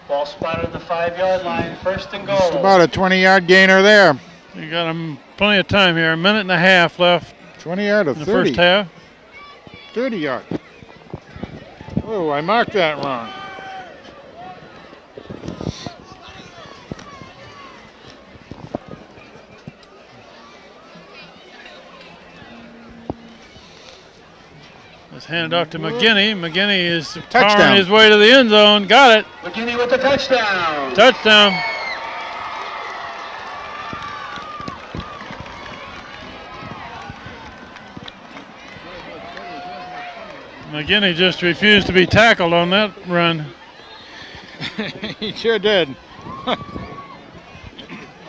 Ball spotted on the 5-yard line. First and goal. Just about a 20-yard gainer there. You got him plenty of time here. A minute and a half left 20-yard or in the 30? first half. 30-yard. Oh, I marked that wrong. Let's hand it off to McGinney. McGinney is Touchdown. powering his way to the end zone. Got it. McGinney with the touchdown. Touchdown. McGinney just refused to be tackled on that run. He sure did.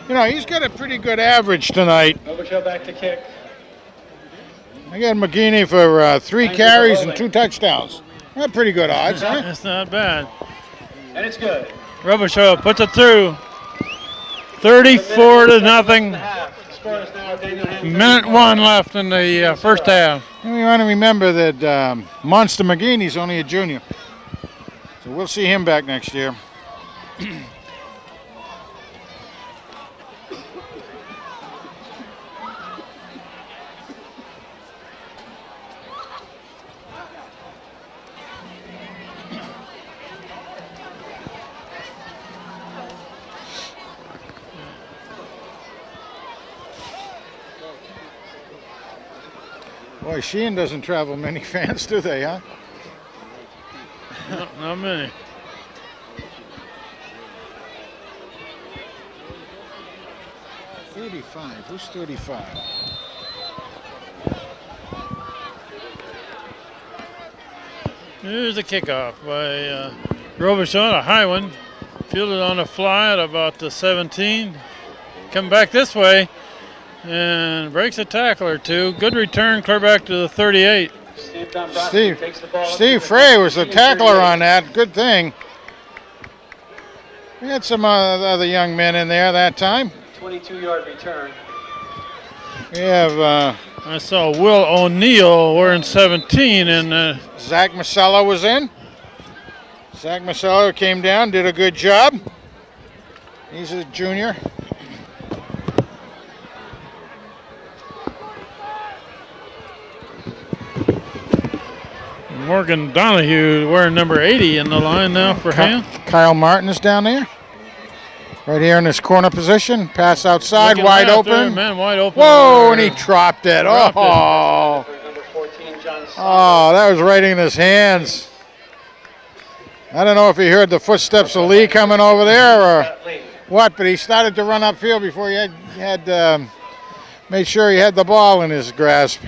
You know, he's got a pretty good average tonight. Overshow back to kick. I got McGinney for 3 carries and 2 touchdowns. That's pretty good odds, huh? That's not bad. And it's good. Robichaud puts it through. 34 to nothing. Score is now Daniel Hands. Minute 1 left in the first half. And we want to remember that Monster McGinney's only a junior. So we'll see him back next year. Boy, Sheehan doesn't travel many fans, do they, huh? No, not many. Who's 35? Here's a kickoff by Robichaud, a high one. Fielded on a fly at about the 17. Come back this way and breaks a tackle or two. Good return, clear back to the 38. Steve Frey was the tackler on that. Good thing. We had some other young men in there that time. 22-yard return. We have I saw Will O'Neill wearing 17 and Zach Masella was in. Zach Masella came down, did a good job. He's a junior. Morgan Donahue wearing number 80 in the line now for him. Kyle Martin is down there. Right here in this corner position. Pass outside, Looking wide left there, open. man, wide open. Whoa, and he dropped it. Dropped it. Oh, Number 14, John that was right in his hands. I don't know if he heard the footsteps of Lee coming over there or what, but he started to run upfield before he had made sure he had the ball in his grasp.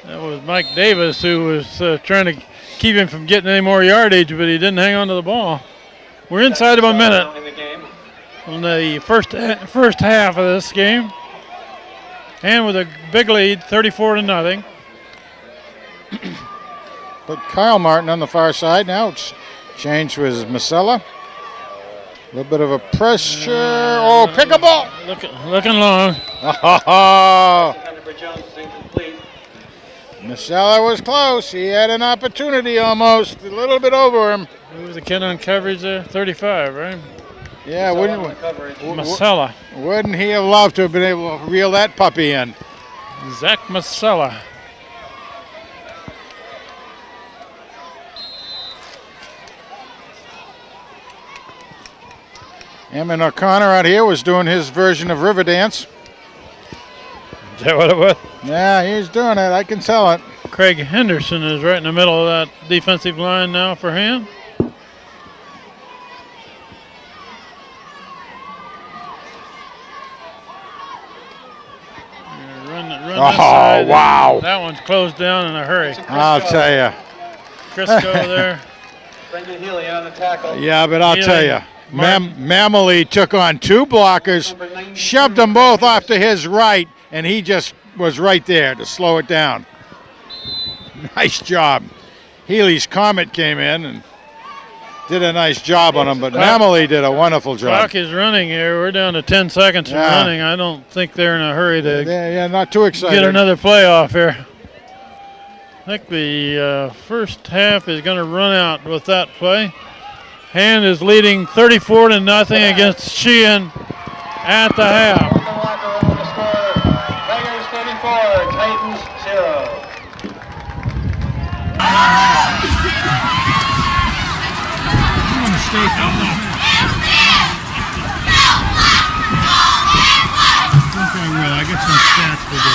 That was Mike Davis who was trying to keep him from getting any more yardage, but he didn't hang on to the ball. We're inside of a minute in the first half of this game. And with a big lead, 34 to nothing. But Kyle Martin on the far side now. It's changed with Masella. A little bit of a pressure. Oh, pick a ball. Looking long. Masella was close. He had an opportunity almost. A little bit over him. Who was the kid on coverage there? 35, right? Yeah, Masella. wouldn't he have loved to have been able to reel that puppy in? Zach Masella. Him and O'Connor out here was doing his version of River Dance. Is that what it was? Yeah, he's doing it. I can tell it. Craig Henderson is right in the middle of that defensive line now for him. Run this side. Wow. That one's closed down in a hurry. I'll tell you. Crisco there. Brendan Healy on the tackle. Yeah, but I'll tell you. Martin. Mamely took on 2 blockers, shoved them both off to his right, and he just was right there to slow it down. Nice job. Healy's Comet came in and did a nice job on him, but Mamely did a wonderful job. Clock is running here. We're down to 10 seconds from running. I don't think they're in a hurry to yeah, not too excited. get another play off here. I think the first half is going to run out with that play. Hand is leading 34-0 against Sheehan at the half. Tigers 34, Titans 0. I'm going to stay out now. I think I will. I got some stats to do.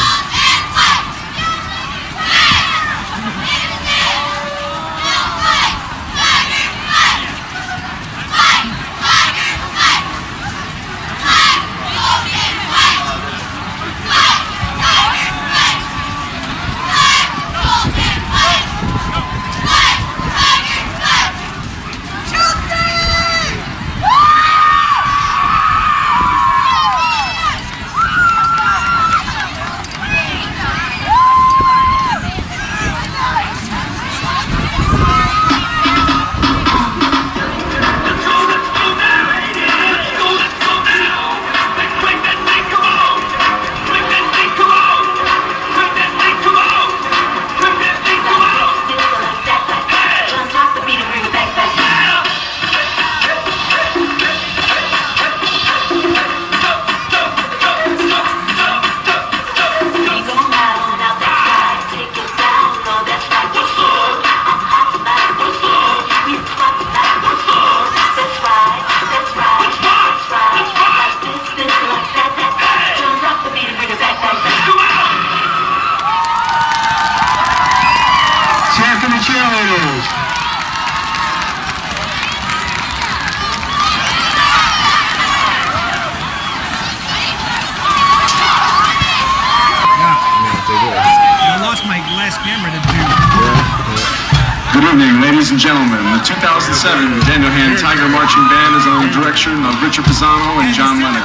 Good evening, ladies and gentlemen. The 2007 Daniel Hand Tiger Marching Band is under the direction of Richard Pisano and John Leonard.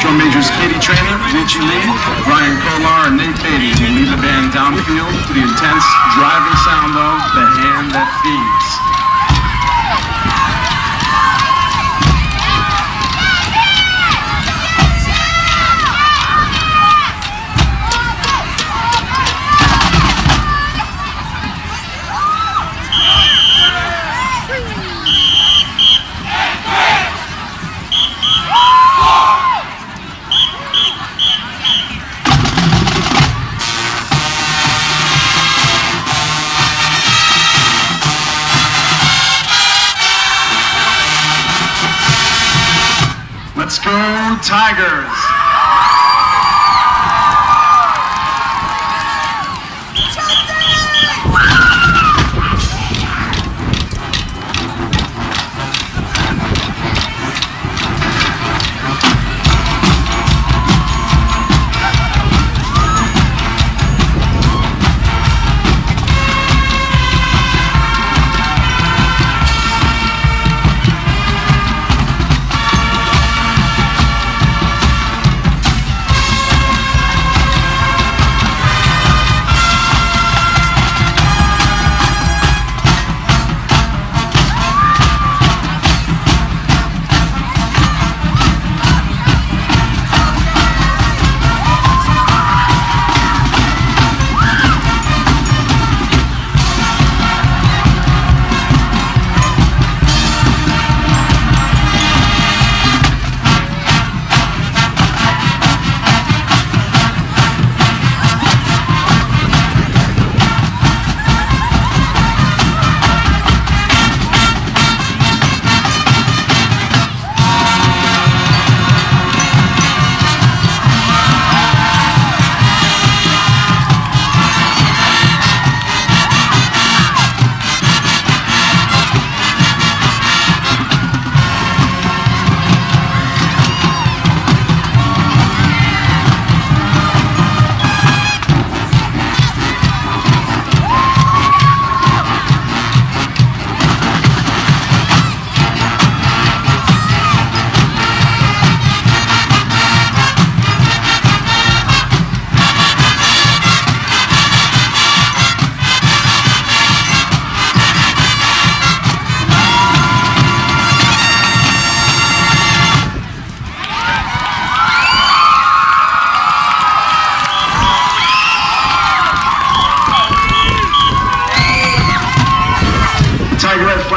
Drum majors Katie Trainer, Richie Lee, Brian Kolar, and Nate Beatty will lead the band downfield to the intense, driving sound of The Hand That Feeds. Let's go, Tigers!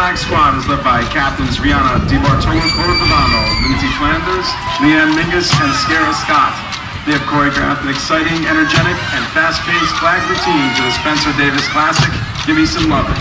flag squad is led by captains Rihanna DiBartolo Cordovano, Lindsay Flanders, Leanne Mingus, and Sierra Scott. They have choreographed an exciting, energetic, and fast-paced flag routine to the Spencer Davis Classic, Give Me Some Lovin'.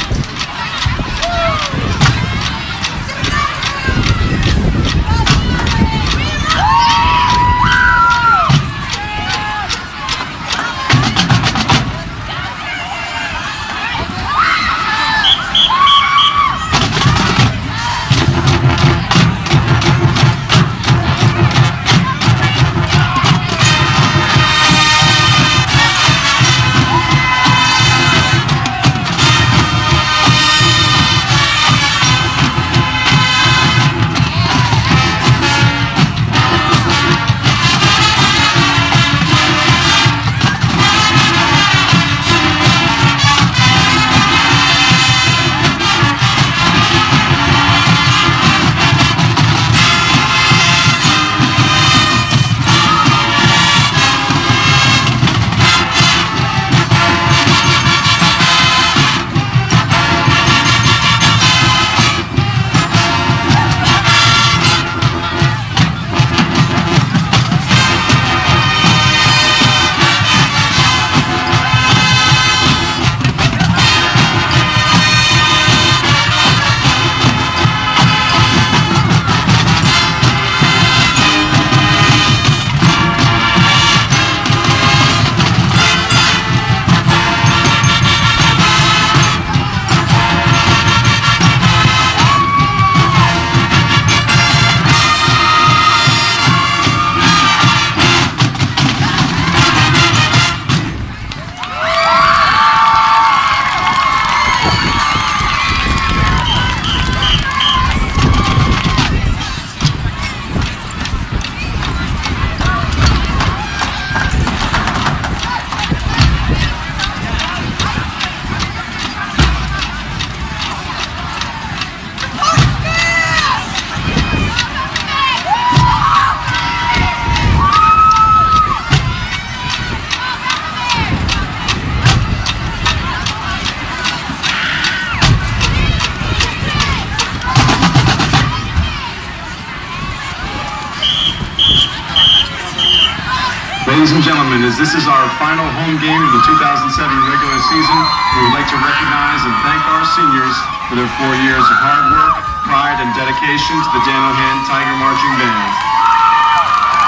Ladies and gentlemen, as this is our final home game of the 2007 regular season, we would like to recognize and thank our seniors for their 4 years of hard work, pride, and dedication to the Daniel Hand Tiger Marching Band.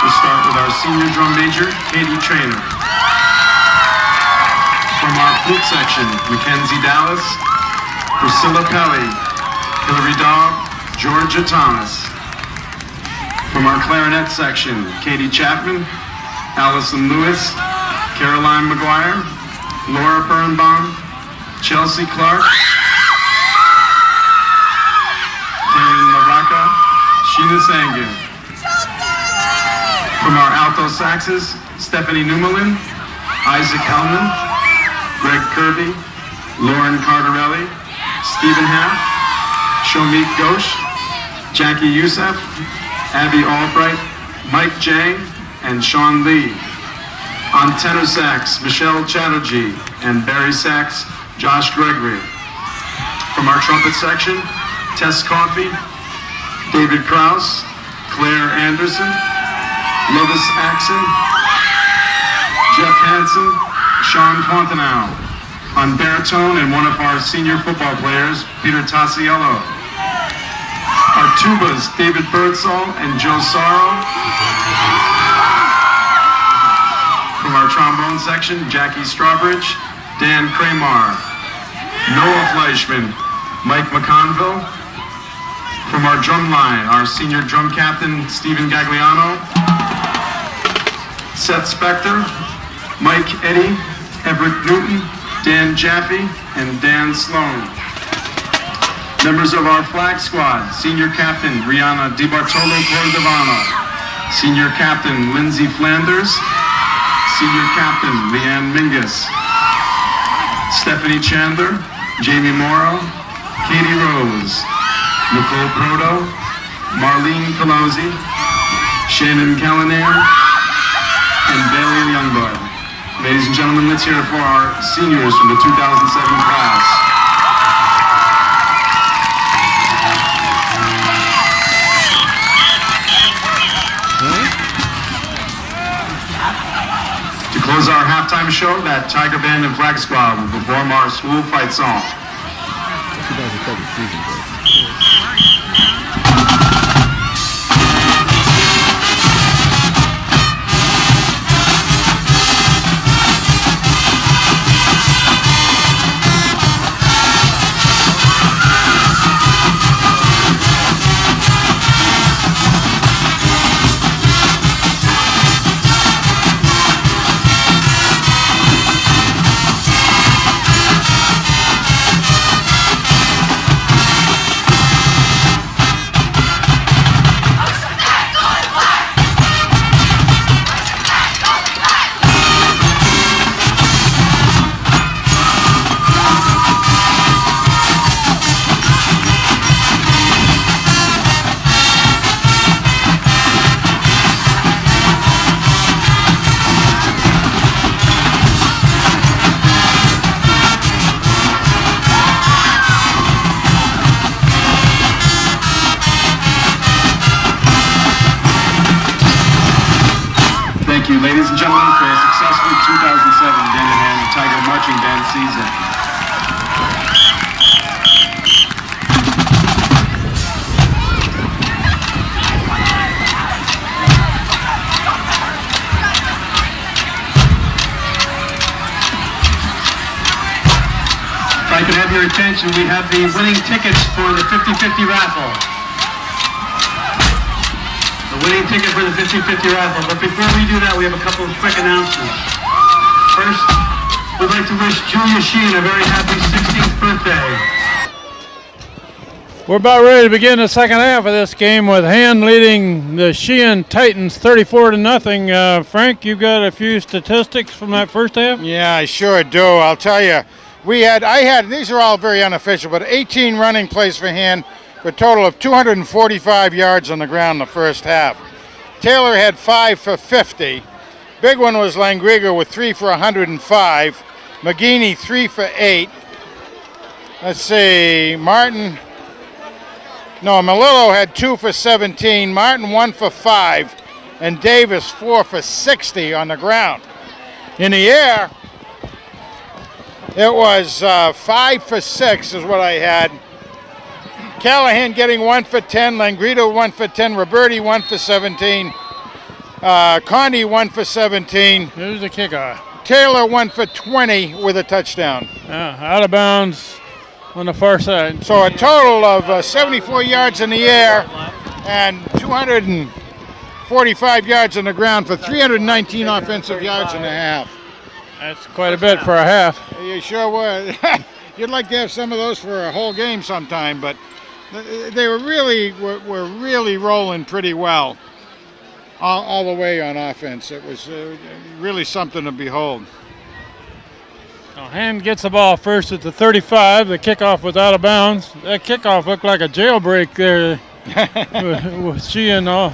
We'll start with our senior drum major, Katie Traynor. From our flute section, Mackenzie Dallas, Priscilla Pelly, Hillary Dogg, Georgia Thomas. From our clarinet section, Katie Chapman, Allison Lewis, Caroline McGuire, Laura Birnbaum, Chelsea Clark, Karen Laraka, Sheena Sangan. From our alto saxes, Stephanie Numelin, Isaac Hellman, Greg Kirby, Lauren Cardarelli, Stephen Haff, Shomik Ghosh, Jackie Youssef, Abby Albright, Mike Jay, and Sean Lee. On tenor sax, Michelle Chatterjee, and Barry sax, Josh Gregory. From our trumpet section, Tess Coffey, David Krause, Claire Anderson, Lovis Axon, Jeff Hansen, Sean Fontenau. On baritone, and one of our senior football players, Peter Tassiello. Our tubas, David Birdsall and Joe Sorrow. From our trombone section, Jackie Strawbridge, Dan Kramer, Noah Fleischman, Mike McConville. From our drum line, our senior drum captain, Stephen Gagliano, Seth Spector, Mike Eddy, Everett Newton, Dan Jaffe, and Dan Sloan. Members of our flag squad, senior captain, Rihanna DiBartolo Cordovano, senior captain, Lindsay Flanders, senior captain, Leanne Mingus, Stephanie Chandler, Jamie Morrow, Katie Rose, Nicole Proto, Marlene Pelosi, Shannon Callanier, and Bailey Youngblood. Ladies and gentlemen, let's hear it for our seniors from the 2007 class. close our halftime show, that Tiger Band and Flag Squad will perform our school fight song. Thank you, ladies and gentlemen, for a successful 2007 Daniel Hand Tiger Marching Band season. If I could have your attention, we have the winning tickets for the 50-50 raffle. The winning ticket for the 50-50 raffle. But before we do that, we have a couple of quick announcements. First, we'd like to wish Julia Sheehan a very happy 16th birthday. We're about ready to begin the second half of this game with Hand leading the Sheehan Titans 34-0. Frank, you got a few statistics from that first half? Yeah, I sure do. I'll tell you, these are all very unofficial, but 18 running plays for Hand for a total of 245 yards on the ground in the first half. Taylor had 5 for 50. Big one was Langriga with 3 for 105. McGeeney 3 for 8. Let's see, Melillo had 2 for 17. Martin 1 for 5. And Davis 4 for 60 on the ground. In the air, it was 5 for 6 is what I had. Callahan getting 1 for 10, Langrito 1 for 10, Roberti 1 for 17, Condi 1 for 17. Here's the kickoff. Taylor 1 for 20 with a touchdown. Out of bounds on the far side. So a total of 74 yards in the air and 245 yards on the ground for 319 offensive yards and a half. That's quite a bit for a half. You sure would. You'd like to have some of those for a whole game sometime, but they were really rolling pretty well all the way on offense. It was really something to behold. Hand gets the ball first at the 35. The kickoff was out of bounds. That kickoff looked like a jailbreak there with Sheehan all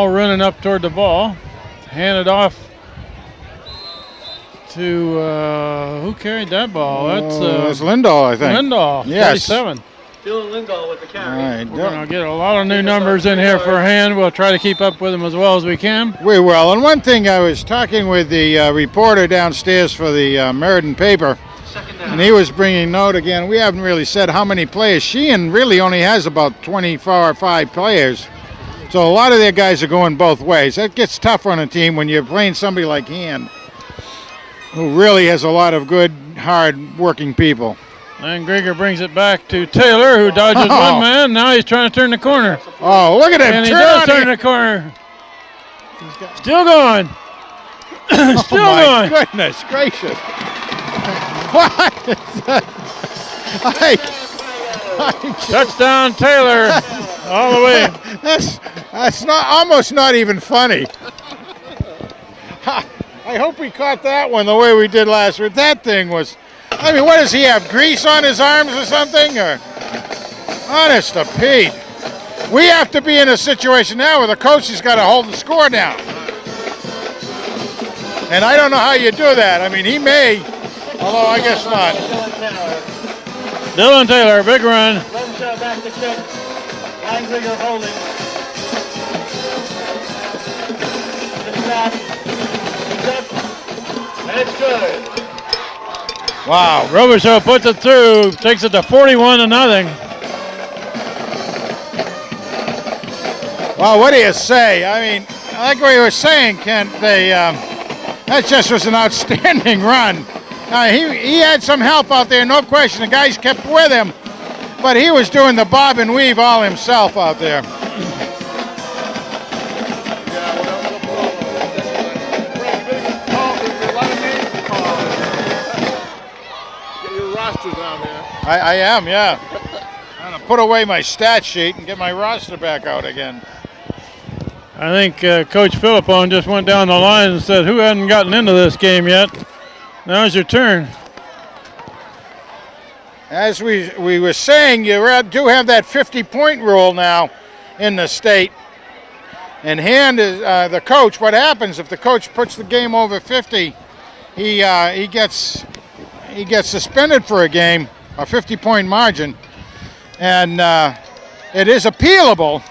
running up toward the ball. Handed off to who carried that ball? That's Lindahl, I think. Lindahl, yes. 37. Dylan Lindahl with the carry. All right, We're going to get a lot of new numbers in here for Hand. We'll try to keep up with them as well as we can. We will. And one thing, I was talking with the reporter downstairs for the Meriden paper, and he was bringing note again. We haven't really said how many players. Sheehan really only has about 24 or 5 players. So a lot of their guys are going both ways. That gets tough on a team when you're playing somebody like Hand, who really has a lot of good, hard-working people. And Grieger brings it back to Taylor, who dodges one man. Now he's trying to turn the corner. Oh, look at him. And he does turn the corner. Still going. Still going. Goodness gracious. What is that? Touchdown, Taylor. All the way. That's almost not even funny. I hope we caught that one the way we did last week. That thing was, I mean, what does he have, grease on his arms or something? Or, honest to Pete. We have to be in a situation now where the coach has got to hold the score down. And I don't know how you do that. I mean, he may, although I guess not. Dylan Taylor, big run. Shot back to kick. Langriger holding. And it's good. Wow. Robichaud puts it through, takes it to 41-0. Well, what do you say? I mean, like we were saying, Kent, that just was an outstanding run. He had some help out there, no question. The guys kept with him, but he was doing the bob and weave all himself out there. I am, yeah. I'm going to put away my stat sheet and get my roster back out again. I think Coach Philippone just went down the line and said, who hadn't gotten into this game yet? Now's your turn. As we were saying, you do have that 50-point rule now in the state. And Hand is the coach. What happens if the coach puts the game over 50? He gets suspended for a game, a 50-point margin, and it is appealable.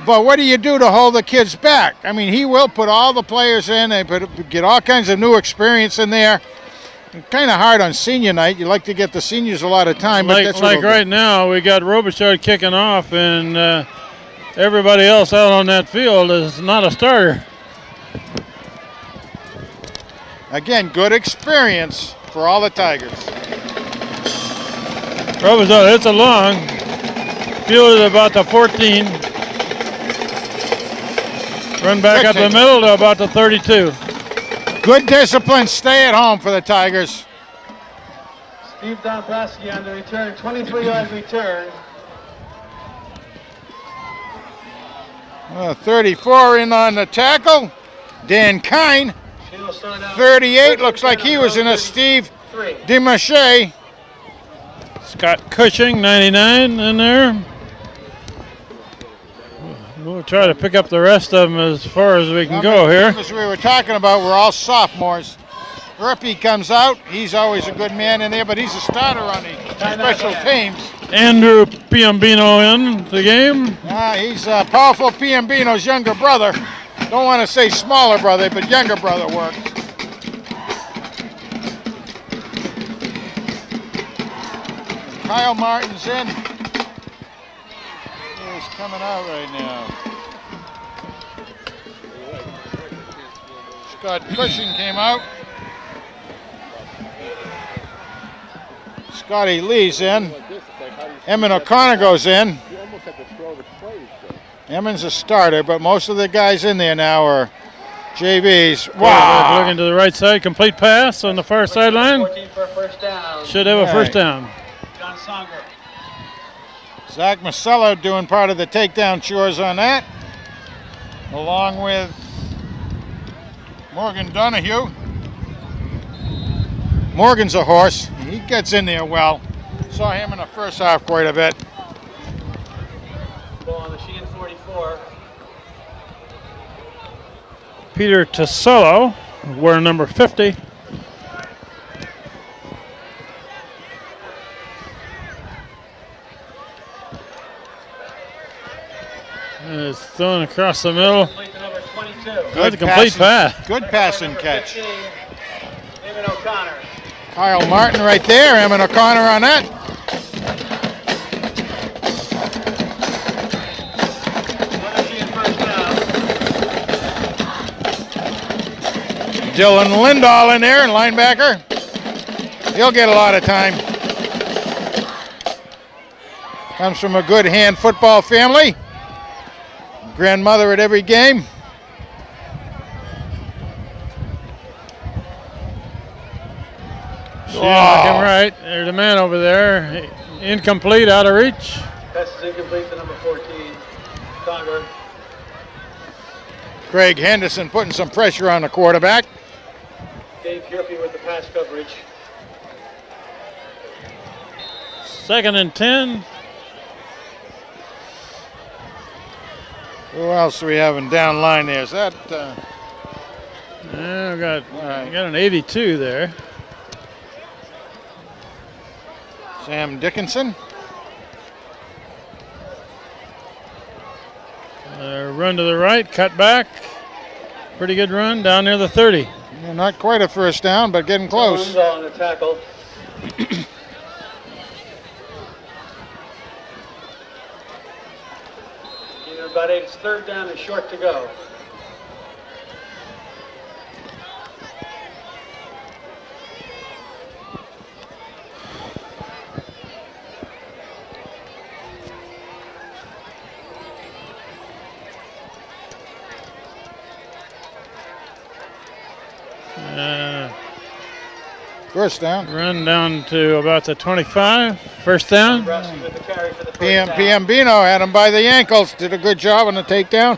But what do you do to hold the kids back? I mean, he will put all the players in. They get all kinds of new experience in there. Kind of hard on senior night. You like to get the seniors a lot of time. But that's like right now, we got Robichaud kicking off, and everybody else out on that field is not a starter. Again, good experience for all the Tigers. Robichaud hits a long. Fielded about the 14. Run back up the middle to about the 32. Good discipline, stay at home for the Tigers. Steve Dombrowski on the return, 23-yard return. 34 in on the tackle. Dan Kine. 38, looks like he was in a Steve DeMache. Scott Cushing, 99 in there. We'll try to pick up the rest of them as far as we can go here. As we were talking about, we're all sophomores. Ruppy comes out. He's always a good man in there, but he's a starter on the special teams. Andrew Piombino in the game. He's powerful Piombino's younger brother. Don't want to say smaller brother, but younger brother works. Kyle Martin's in. He's coming out right now. Scott Cushing came out. Scotty Lee's in. Emmett O'Connor goes in. Emmons a starter, but most of the guys in there now are JVs. Wow! Looking to the right side, complete pass on the far sideline. Should have a first down. John Songer. Zach Masello doing part of the takedown chores on that, along with Morgan Donahue. Morgan's a horse. He gets in there well. Saw him in the first half quite a bit. Ball on the Sheehan 44. Peter Tasello, wearing number 50. And it's thrown across the middle. Good complete pass. Good pass and catch. Emmett O'Connor. Kyle Martin right there. Emmett O'Connor on that. Dylan Lindahl in there, and linebacker. He'll get a lot of time. Comes from a good hand football family. Grandmother at every game. Looking right. There's a man over there. Incomplete, out of reach. Pass is incomplete to number 14, Conger. Craig Henderson putting some pressure on the quarterback. Dave Yerpy with the pass coverage. 2nd and 10. Who else do we have in down line there? Is that? Yeah, we got an 82 there. Sam Dickinson. Run to the right, cut back. Pretty good run down near the 30. Yeah, not quite a first down, but getting close. On the tackle. About 8. It's 3rd down and short to go. First down. Run down to about the 25. First down. PM Bino had him by the ankles. Did a good job on the takedown.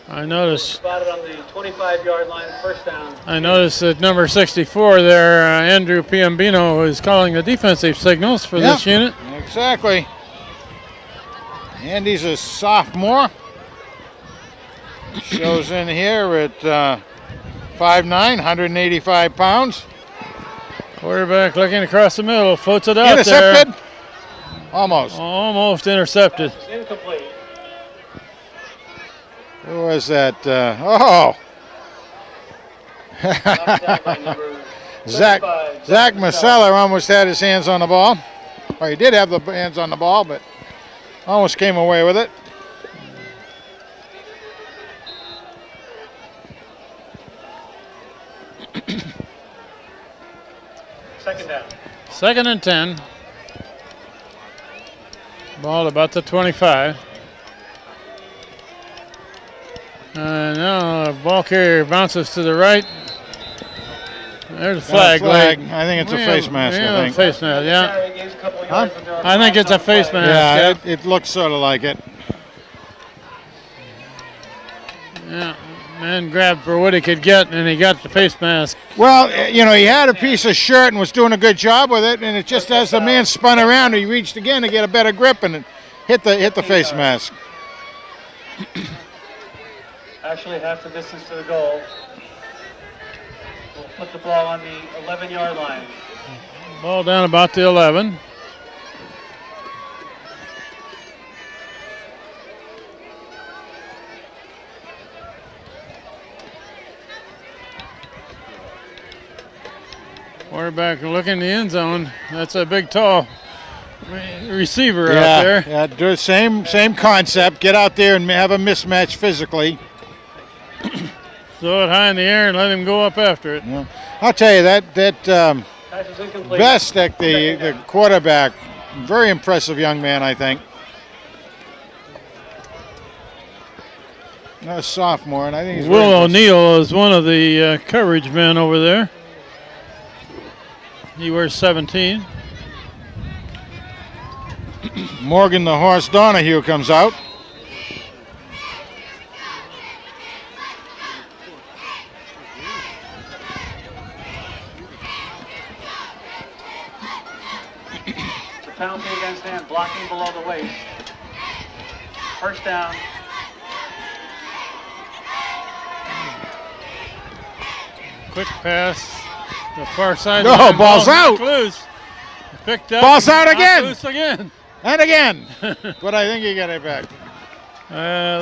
I noticed. Spotted on the 25-yard line. First down. I noticed that number 64 there, Andrew Piambino, is calling the defensive signals for this unit. Exactly. Andy's a sophomore. Shows in here at 5'9", 185 pounds. Quarterback looking across the middle, floats it out intercepted? there. Almost. Almost intercepted. Incomplete. Who was that? Zach Masella almost had his hands on the ball. Well, he did have the hands on the ball, but almost came away with it. Second down. 2nd and 10. Ball about the 25. Now the ball carrier bounces to the right. There's a flag. I think it's a face mask. Yeah, I think. face mask. Yeah. I think it's a face mask. Yeah, it looks sort of like it. Yeah. Man grabbed for what he could get, and he got the face mask. Well, you know, he had a piece of shirt and was doing a good job with it, and it just as the man spun around, he reached again to get a better grip and it hit the face mask. Actually, half the distance to the goal. We'll put the ball on the 11-yard line. Ball down about the 11. Quarterback looking in the end zone. That's a big, tall receiver out there. Yeah, do the same concept. Get out there and have a mismatch physically. Throw it high in the air and let him go up after it. Yeah. I'll tell you that best at the quarterback. Very impressive young man, I think. A sophomore, and I think he's Will O'Neill is one of the coverage men over there. He wears 17. Morgan the Horse Donahue comes out. The penalty against him, blocking below the waist. First down. Quick pass. The far side. No, ball's out. Loose. Picked up. Ball's out again. Loose again. And again. But I think he got it back.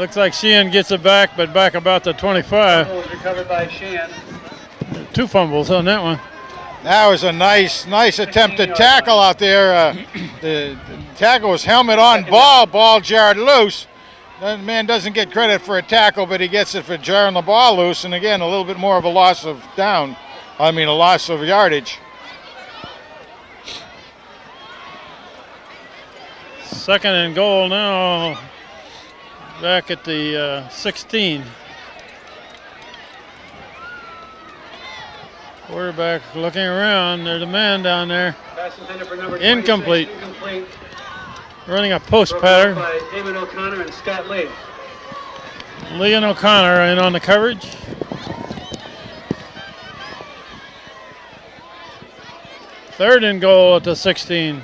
Looks like Sheehan gets it back, but back about the 25. Was recovered by Sheehan. 2 fumbles on that one. That was a nice attempted tackle out there. The tackle was helmet on ball jarred loose. That man doesn't get credit for a tackle, but he gets it for jarring the ball loose. And again, a little bit more of a loss of a loss of yardage. 2nd and goal now. Back at the 16. Quarterback looking around. There's a man down there. Incomplete. Running a post pattern. By Damon O'Connor and Scott Lee. Lee and O'Connor in on the coverage. Third and goal at the 16.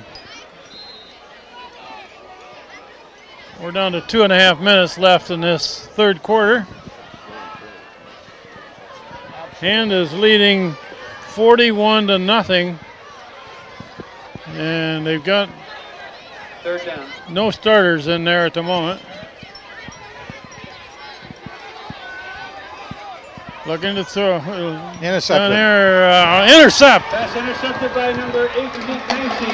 We're down to 2.5 minutes left in this third quarter. Hand is leading 41-0. And they've got Third down. no starters in there at the moment. Looking to throw. Intercepted. Down there, intercept. Pass intercepted by number 8 to beat 19.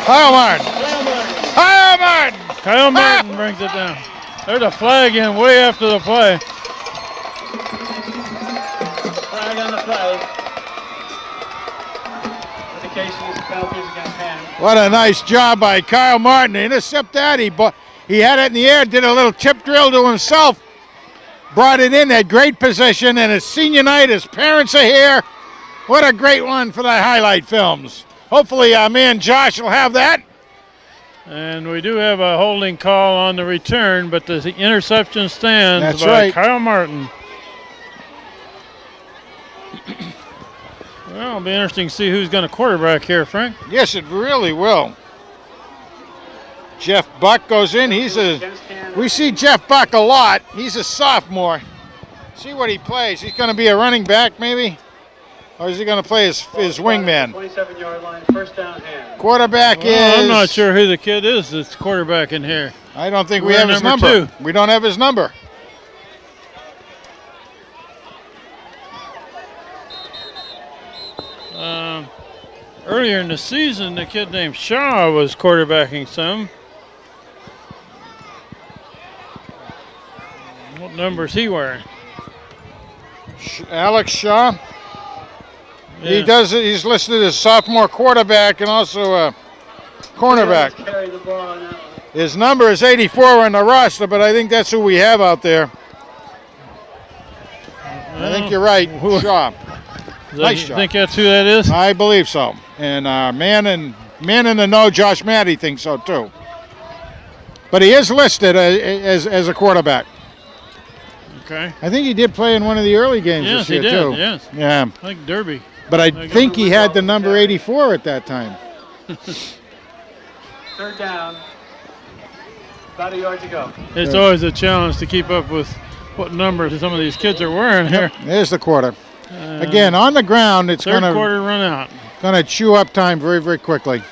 Kyle Martin. Kyle Martin. Kyle Martin. Kyle Martin brings it down. There's a flag in way after the play. Flag on the play. Indications, penalties against hand. What a nice job by Kyle Martin to intercept that. He had it in the air, did a little chip drill to himself, brought it in at great position, and it's senior night. His parents are here. What a great one for the highlight films. Hopefully our man Josh will have that. And we do have a holding call on the return, but the interception stands That's by right. Kyle Martin. Well, it'll be interesting to see who's going to quarterback here, Frank. Yes, it really will. Jeff Buck goes in. We see Jeff Buck a lot. He's a sophomore. See what he plays. He's going to be a running back maybe? Or is he going to play his wingman? 27-yard line, first down hand. Quarterback Well, is... I'm not sure who the kid is that's quarterback in here. I don't think we We're have his number number. 2. We don't have his number. Earlier in the season, the kid named Shaw was quarterbacking some. What number is he wearing? Alex Shaw. Yeah. He's listed as sophomore quarterback and also a cornerback. Carry the ball on that one. His number is 84 on the roster, but I think that's who we have out there. I think you're right, Shaw. Nice You job. think that's who that is? I believe so. And man in the know, Josh Matty thinks so too. But he is listed as a quarterback. Okay. I think he did play in one of the early games Yes, this year he did. too. Yes. Yeah. Like Derby. But I think he had the number 84 at that time. Third down. About a yard to go. It's always a challenge to keep up with what numbers some of these kids are wearing here. There's the quarter. Again, on the ground, it's Third going quarter run out. to chew up time very, very quickly.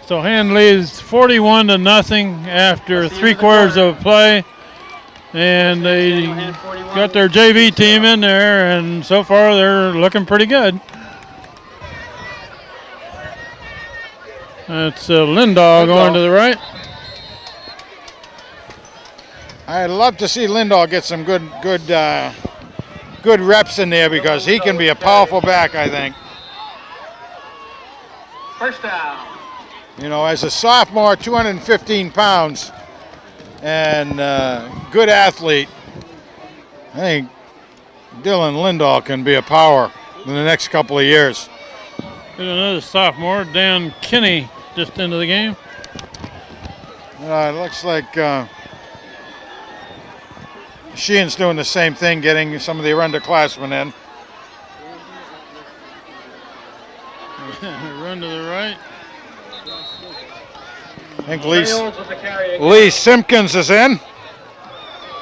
So Hand leads 41-0 after 3 quarters of play. And they got their JV team in there, and so far they're looking pretty good. That's Lindahl going to the right. I'd love to see Lindahl get some good reps in there because he can be a powerful back, I think. First down. You know, as a sophomore, 215 pounds, and good athlete. I think Dylan Lindahl can be a power in the next couple of years. There's another sophomore, Dan Kinney, just into the game. It looks like Sheehan's doing the same thing, getting some of the underclassmen in. Run to the right. I think Rails with the carry again. Lee Simpkins is in.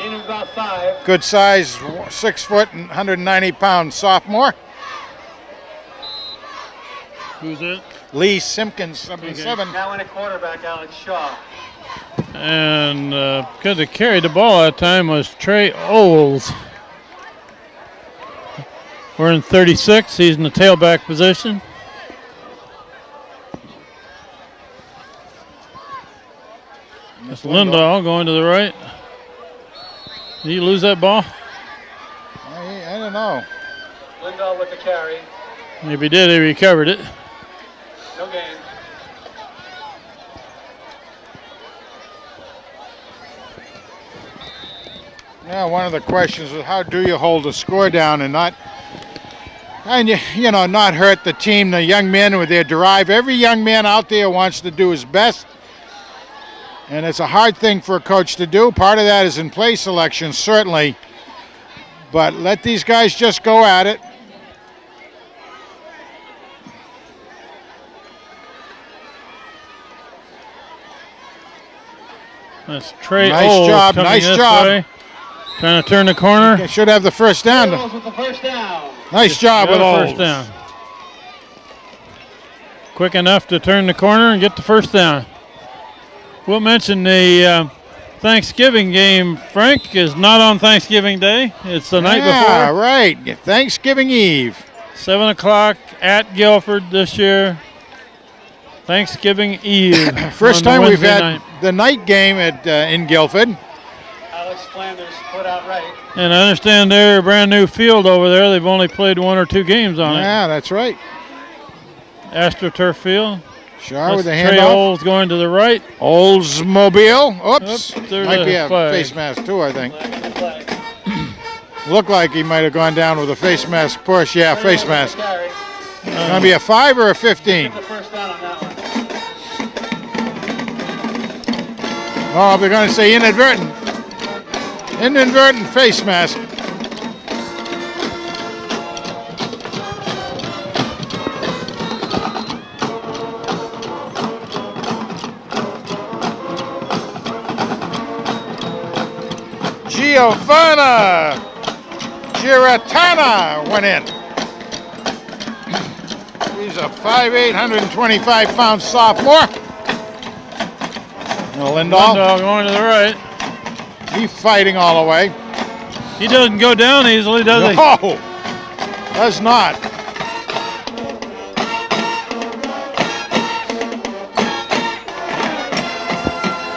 In about 5. Good size, 6 foot and 190 pound sophomore. Who's it? Lee Simpkins, 77. Now in a quarterback, Alex Shaw. And good to carry the ball that time was Trey Oles. We're in 36. He's in the tailback position. That's Lindahl going to the right. Did he lose that ball? I don't know. Lindahl with the carry. If he did, he recovered it. No gain. Yeah, one of the questions is how do you hold a score down and not hurt the team, the young men with their drive. Every young man out there wants to do his best. And it's a hard thing for a coach to do. Part of that is in play selection, certainly. But let these guys just go at it. That's Trey Nice Oles job, coming nice this job. way. Trying to turn the corner. They should have the first down. Rails with the first down. Nice job Got with a Oles. first down. Quick enough to turn the corner and get the first down. We'll mention the Thanksgiving game, Frank, is not on Thanksgiving Day. It's the night Yeah, before. right. Thanksgiving Eve. 7 o'clock at Guilford this year. Thanksgiving Eve. First on time we've Wednesday had night. the night game at in Guilford. Alex Flanders put out right. And I understand they're a brand new field over there. They've only played 1 or 2 games on it. Yeah, that's right. AstroTurf Field. Shar with the Trey handoff. Olds going to the right. Oldsmobile. Oops. Oops, there's Might be a flag. face mask too, I think. Looked like he might have gone down with a face mask push. Yeah, face mask. Carry. Gonna be a 5 or a 15? The first down on that one. Oh, they're gonna say inadvertent. Inadvertent face mask. Giovanna Giratana went in. He's a 5'8", 125-pound sophomore. Lindahl, Lindahl going to the right. he's fighting all the way. He doesn't go down easily, does he? No, does not.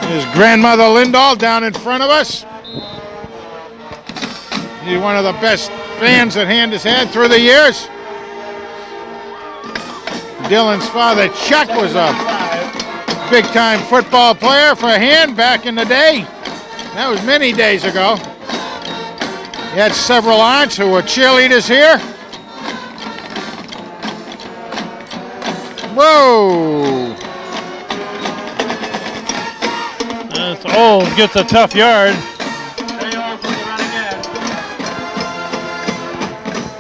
His grandmother Lindahl down in front of us. He's one of the best fans that Hand has had through the years. Dylan's father, Chuck, was a big-time football player for Hand back in the day. That was many days ago. He had several aunts who were cheerleaders here. Whoa! That's Olds gets a tough yard. Trey Olds with the run again.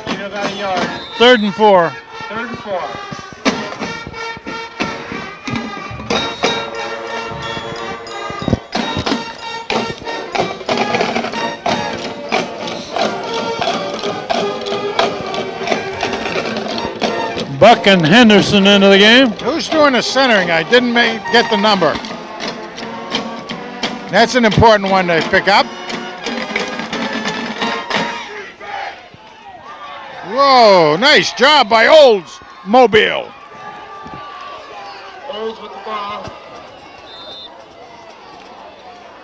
Gain of about a yard. 3rd and 4. 3rd and 4. Buck and Henderson into the game. Who's doing the centering? I didn't get the number. That's an important one to pick up. Whoa, nice job by Oldsmobile. Olds with the ball.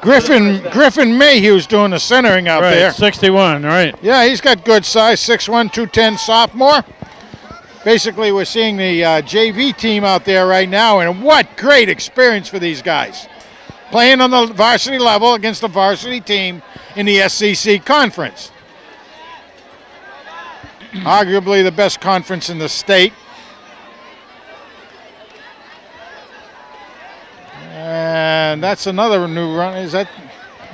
Griffin Mayhew's doing the centering out Right, there. 61, right. Yeah, he's got good size, 6'1", 210 sophomore. Basically, we're seeing the JV team out there right now, and what great experience for these guys. Playing on the varsity level against the varsity team in the SEC conference. Arguably the best conference in the state. And that's another new run. Is that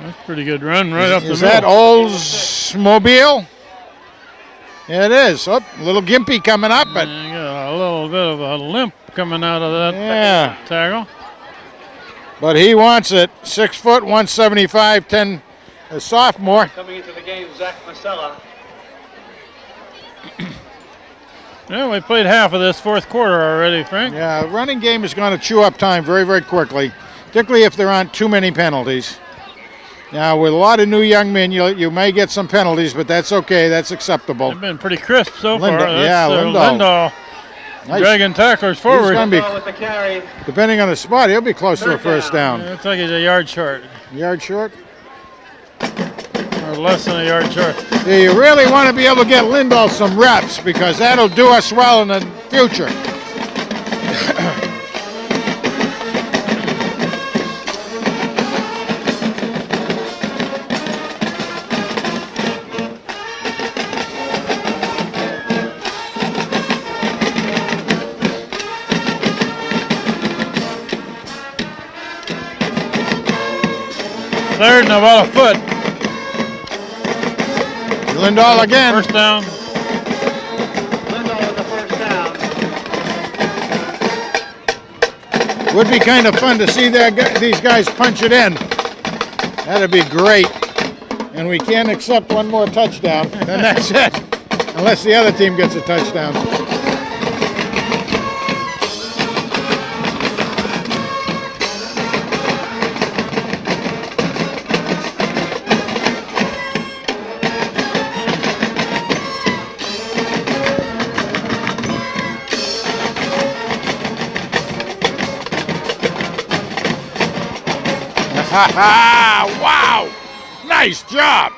That's a pretty good run right up the is middle. that Oldsmobile? Yeah, it is. Oh, a little gimpy coming up, but You got a little bit of a limp coming out of that yeah. tackle. But he wants it. 6 foot, 175, 10, a sophomore. Coming into the game, Zach Masella. Yeah, we played half of this 4th quarter already, Frank. Yeah, the running game is going to chew up time very, very quickly, particularly if there aren't too many penalties. Now, with a lot of new young men, you may get some penalties, but that's okay. That's acceptable. They've been pretty crisp so Lindahl, far. yeah, Lindahl. Lindahl Nice. dragging tacklers He's forward. going to be, Ball with the carry. depending on the spot, he'll be close to a Third first down. down. Looks like he's a yard short, Yard short. or less than a yard short. Yeah, you really want to be able to get Lindahl some reps because that'll do us well in the future. Third and about a foot. Lindahl again. First down. Lindahl with the first down. Would be kind of fun to see these guys punch it in. That'd be great. And we can't accept one more touchdown. Then that's it. Unless the other team gets a touchdown. Wow! Nice job.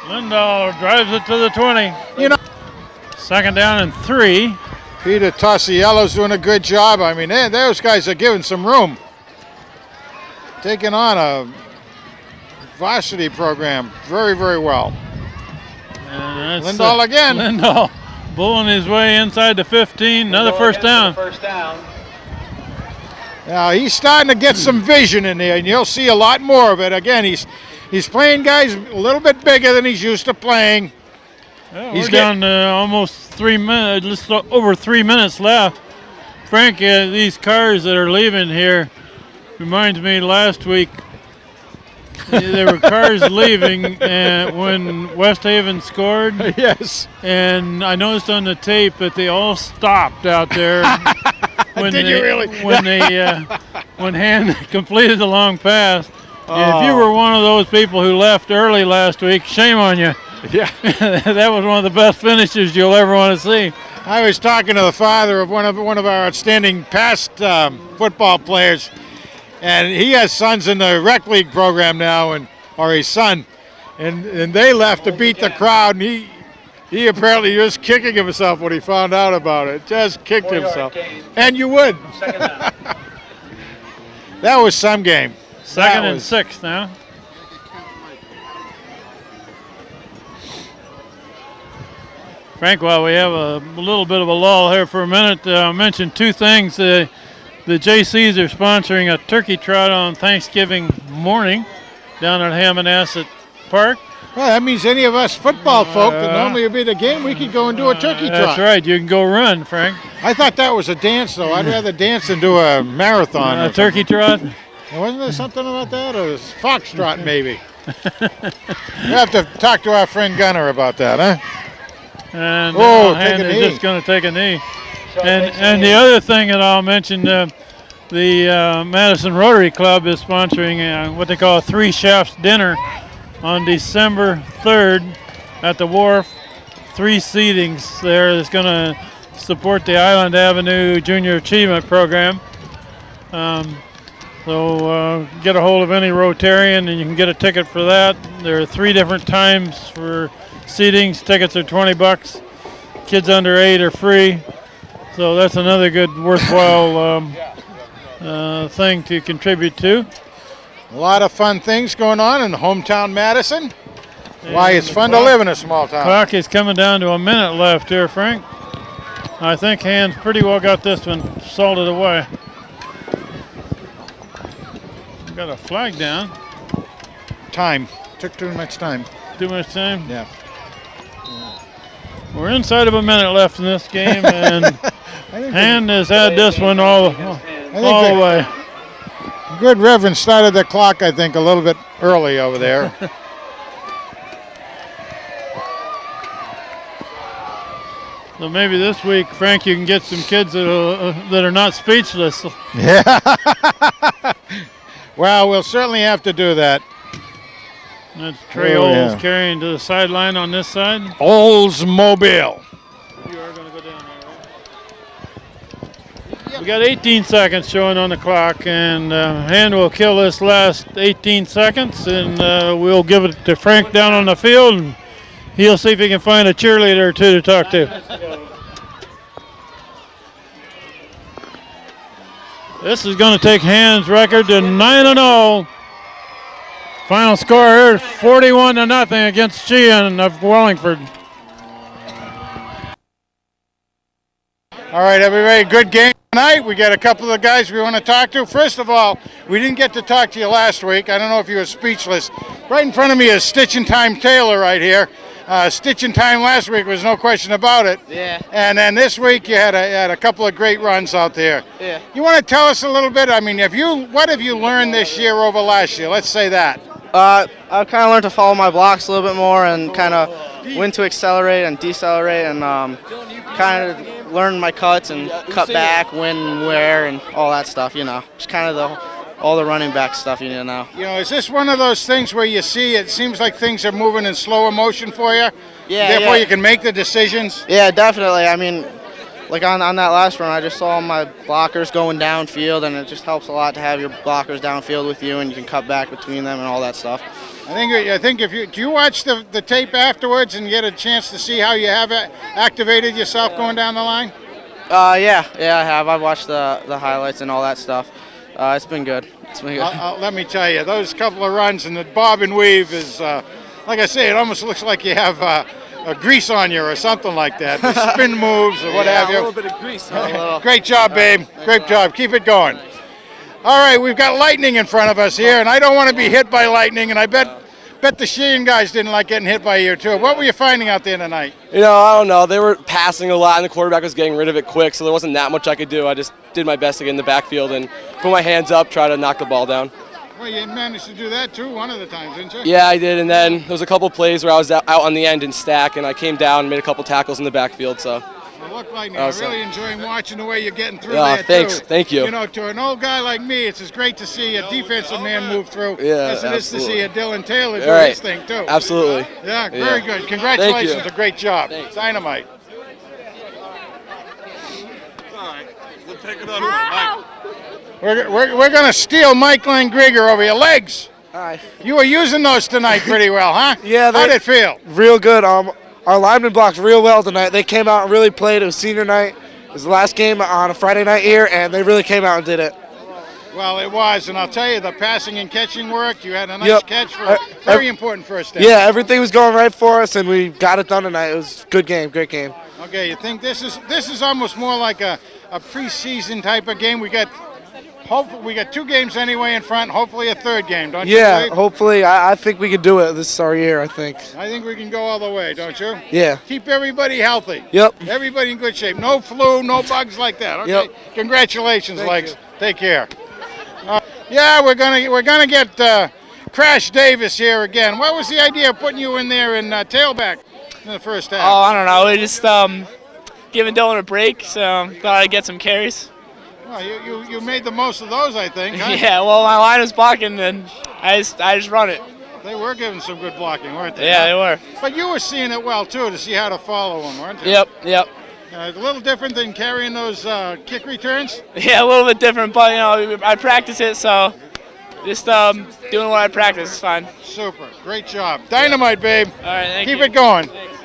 Lindahl drives it to the 20. You know, Second down and 3. Peter Tossiello's doing a good job. I mean, those guys are giving some room. Taking on a varsity program very, very well. And that's, Lindahl again. Lindahl bulling his way inside the 15. Another first down. Now he's starting to get some vision in there, and you'll see a lot more of it. Again, he's playing guys a little bit bigger than he's used to playing. Well, we're down to almost 3 minutes, just over 3 minutes left. Frank, these cars that are leaving here reminds me last week. There were cars leaving when West Haven scored. Yes. And I noticed on the tape that they all stopped out there when Did you really? When Hand completed the long pass. And if you were one of those people who left early last week, shame on you. Yeah. That was one of the best finishes you'll ever want to see. I was talking to the father of one of our outstanding past football players, and he has sons in the rec league program now, or his son, and they left to beat the crowd, and he apparently just kicking himself when he found out about it. Just kicked himself. And you would. That was some game. Second and 6 now. Frank, while we have a little bit of a lull here for a minute, I'll mention two things. The JCs are sponsoring a turkey trot on Thanksgiving morning down at Hammonasset Park. Well, that means any of us football folk that normally would be at the game, we could go and do a turkey trot. That's right. You can go run, Frank. I thought that was a dance, though. I'd rather dance than do a marathon. A turkey trot? Wasn't there something about that? Or was foxtrot, maybe? We have to talk to our friend Gunner about that, huh? And take a is knee. just going to take a knee. And the other thing that I'll mention, the Madison Rotary Club is sponsoring what they call a 3 Chefs dinner on December 3rd at the Wharf. 3 seatings there that's going to support the Island Avenue Junior Achievement Program. So get a hold of any Rotarian and you can get a ticket for that. There are 3 different times for seatings. Tickets are $20. Kids under 8 are free. So that's another good, worthwhile thing to contribute to. A lot of fun things going on in hometown Madison. Why it's fun to live in a small town. Clock is coming down to a minute left here, Frank. I think Hans pretty well got this one salted away. Got a flag down. Time. Took too much time. Too much time? Yeah. We're inside of a minute left in this game, and Hand has had this one all the way. Good Reverend started the clock, I think, a little bit early over there. So maybe this week, Frank, you can get some kids that are not speechless. Yeah. Well, we'll certainly have to do that. That's Trey Olds carrying to the sideline on this side. Oldsmobile. You are going to go down there, right? We got 18 seconds showing on the clock, and Hand will kill this last 18 seconds, and we'll give it to Frank down on the field, and he'll see if he can find a cheerleader or two to talk to. This is going to take Hand's record to 9-0. Final score here, 41-0 against Sheehan of Wallingford. All right, everybody, good game tonight. We got a couple of guys we want to talk to. First of all, we didn't get to talk to you last week. I don't know if you were speechless. Right in front of me is Stitchin' Time Taylor right here. Stitchin' Time last week was no question about it. Yeah. And then this week you had a couple of great runs out there. Yeah. You want to tell us a little bit? I mean, what have you learned this year over last year? Let's say that. I've kind of learned to follow my blocks a little bit more and kind of when to accelerate and decelerate and kind of learn my cuts and cut back, when, where, and all that stuff, you know. Just kind of all the running back stuff you need to know. You know, is this one of those things where you see it seems like things are moving in slower motion for you? Yeah. Therefore, yeah. you can make the decisions? Yeah, definitely. I mean, like on that last run, I just saw my blockers going downfield, and it just helps a lot to have your blockers downfield with you, and you can cut back between them and all that stuff. I think if you do you watch the tape afterwards and get a chance to see how you have activated yourself going down the line? Yeah, I have. I've watched the highlights and all that stuff. It's been good. It's been good. Let me tell you, those couple of runs and the bob and weave is, like I say, it almost looks like you have a grease on you or something like that. The spin moves or what have you. A little bit of grease. Great job, babe. Great job. Keep it going. All right, we've got lightning in front of us here, and I don't want to be hit by lightning, and I bet the Sheehan guys didn't like getting hit by you, too. What were you finding out there tonight? You know, I don't know. They were passing a lot, and the quarterback was getting rid of it quick, so there wasn't that much I could do. I just did my best to get in the backfield and put my hands up, try to knock the ball down. Well, you managed to do that, too, one of the times, didn't you? Yeah, I did, and then there was a couple plays where I was out on the end in stack, and I came down and made a couple tackles in the backfield, so. Well, look, Lightning, I'm really enjoying watching the way you're getting through there, thanks. too. Thank you. You know, to an old guy like me, it's as great to see a defensive man move through as it is to see a Dylan Taylor do his thing, too. Absolutely. Yeah, very good. Congratulations. Thank you. A great job. Thanks. Dynamite. We'll take another one. We're going to steal Mike Langriger over your legs. Hi. You were using those tonight pretty well, huh? Yeah. How'd it feel? Real good. Our linemen blocked real well tonight. They came out and really played. It was senior night. It was the last game on a Friday night here, and they really came out and did it. Well, it was, and I'll tell you, the passing and catching worked. You had a nice catch for a very important first down. Yeah, everything was going right for us, and we got it done tonight. It was a good game, great game. Okay, you think this is almost more like a preseason type of game? We got 2 games anyway in front. Hopefully a third game, don't you? Yeah, hopefully. I think we can do it. This is our year, I think. I think we can go all the way, don't you? Yeah. Keep everybody healthy. Yep. Everybody in good shape. No flu, no bugs like that. Okay. Yep. Congratulations, Legs. Take care. Yeah, we're gonna get Crash Davis here again. What was the idea of putting you in there in tailback in the first half? Oh, I don't know. We just giving Dylan a break, so thought I'd get some carries. Well, you made the most of those, I think. Huh? Yeah, well, my line was blocking, and I just run it. They were giving some good blocking, weren't they? Yeah, they were. But you were seeing it well, too, to see how to follow them, weren't you? Yep. A little different than carrying those kick returns? Yeah, a little bit different, but, you know, I practice it, so just doing what I practice is fine. Super. Great job. Dynamite, babe. All right, thank you. Keep it going. Thanks.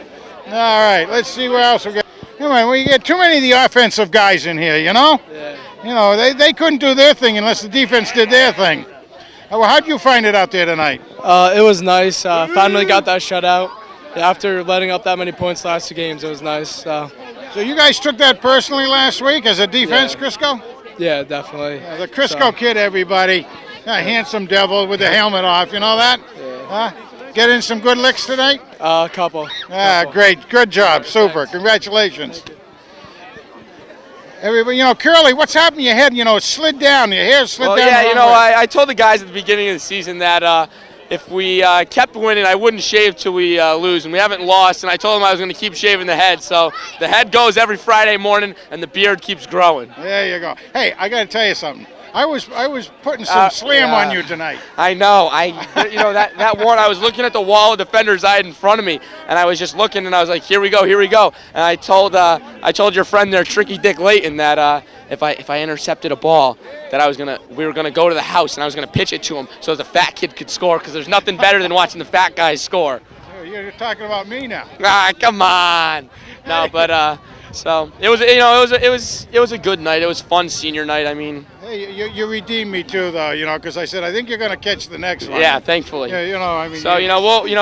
All right, let's see what else we got. Come on, we get too many of the offensive guys in here, you know? Yeah. You know, they couldn't do their thing unless the defense did their thing. Well, how'd you find it out there tonight? It was nice. Finally got that shutout. After letting up that many points last 2 games, it was nice. So you guys took that personally last week as a defense, Crisco? Yeah, definitely. The Crisco kid, everybody. A handsome devil with the helmet off, you know that? Yeah. Get in some good licks tonight? A couple. Great. Good job. Super. Congratulations. Everybody, you know, Curly, what's happened to your head? You know, it slid down. Your hair slid down. Yeah, you know, I told the guys at the beginning of the season that if we kept winning, I wouldn't shave till we lose, and we haven't lost. And I told them I was going to keep shaving the head. So the head goes every Friday morning, and the beard keeps growing. There you go. Hey, I got to tell you something. I was putting some slam on you tonight. I know. You know that one. I was looking at the wall of defenders I had in front of me, and I was just looking, and I was like, here we go. And I told your friend there, Tricky Dick Layton, that if I intercepted a ball, that we were gonna go to the house and I was gonna pitch it to him so the fat kid could score, because there's nothing better than watching the fat guys score. You're talking about me now. Come on. No, but so it was a good night. It was fun senior night. I mean. Hey, you redeemed me too, though. You know, because I said I think you're going to catch the next one. Yeah, thankfully. Yeah, you know, I mean. So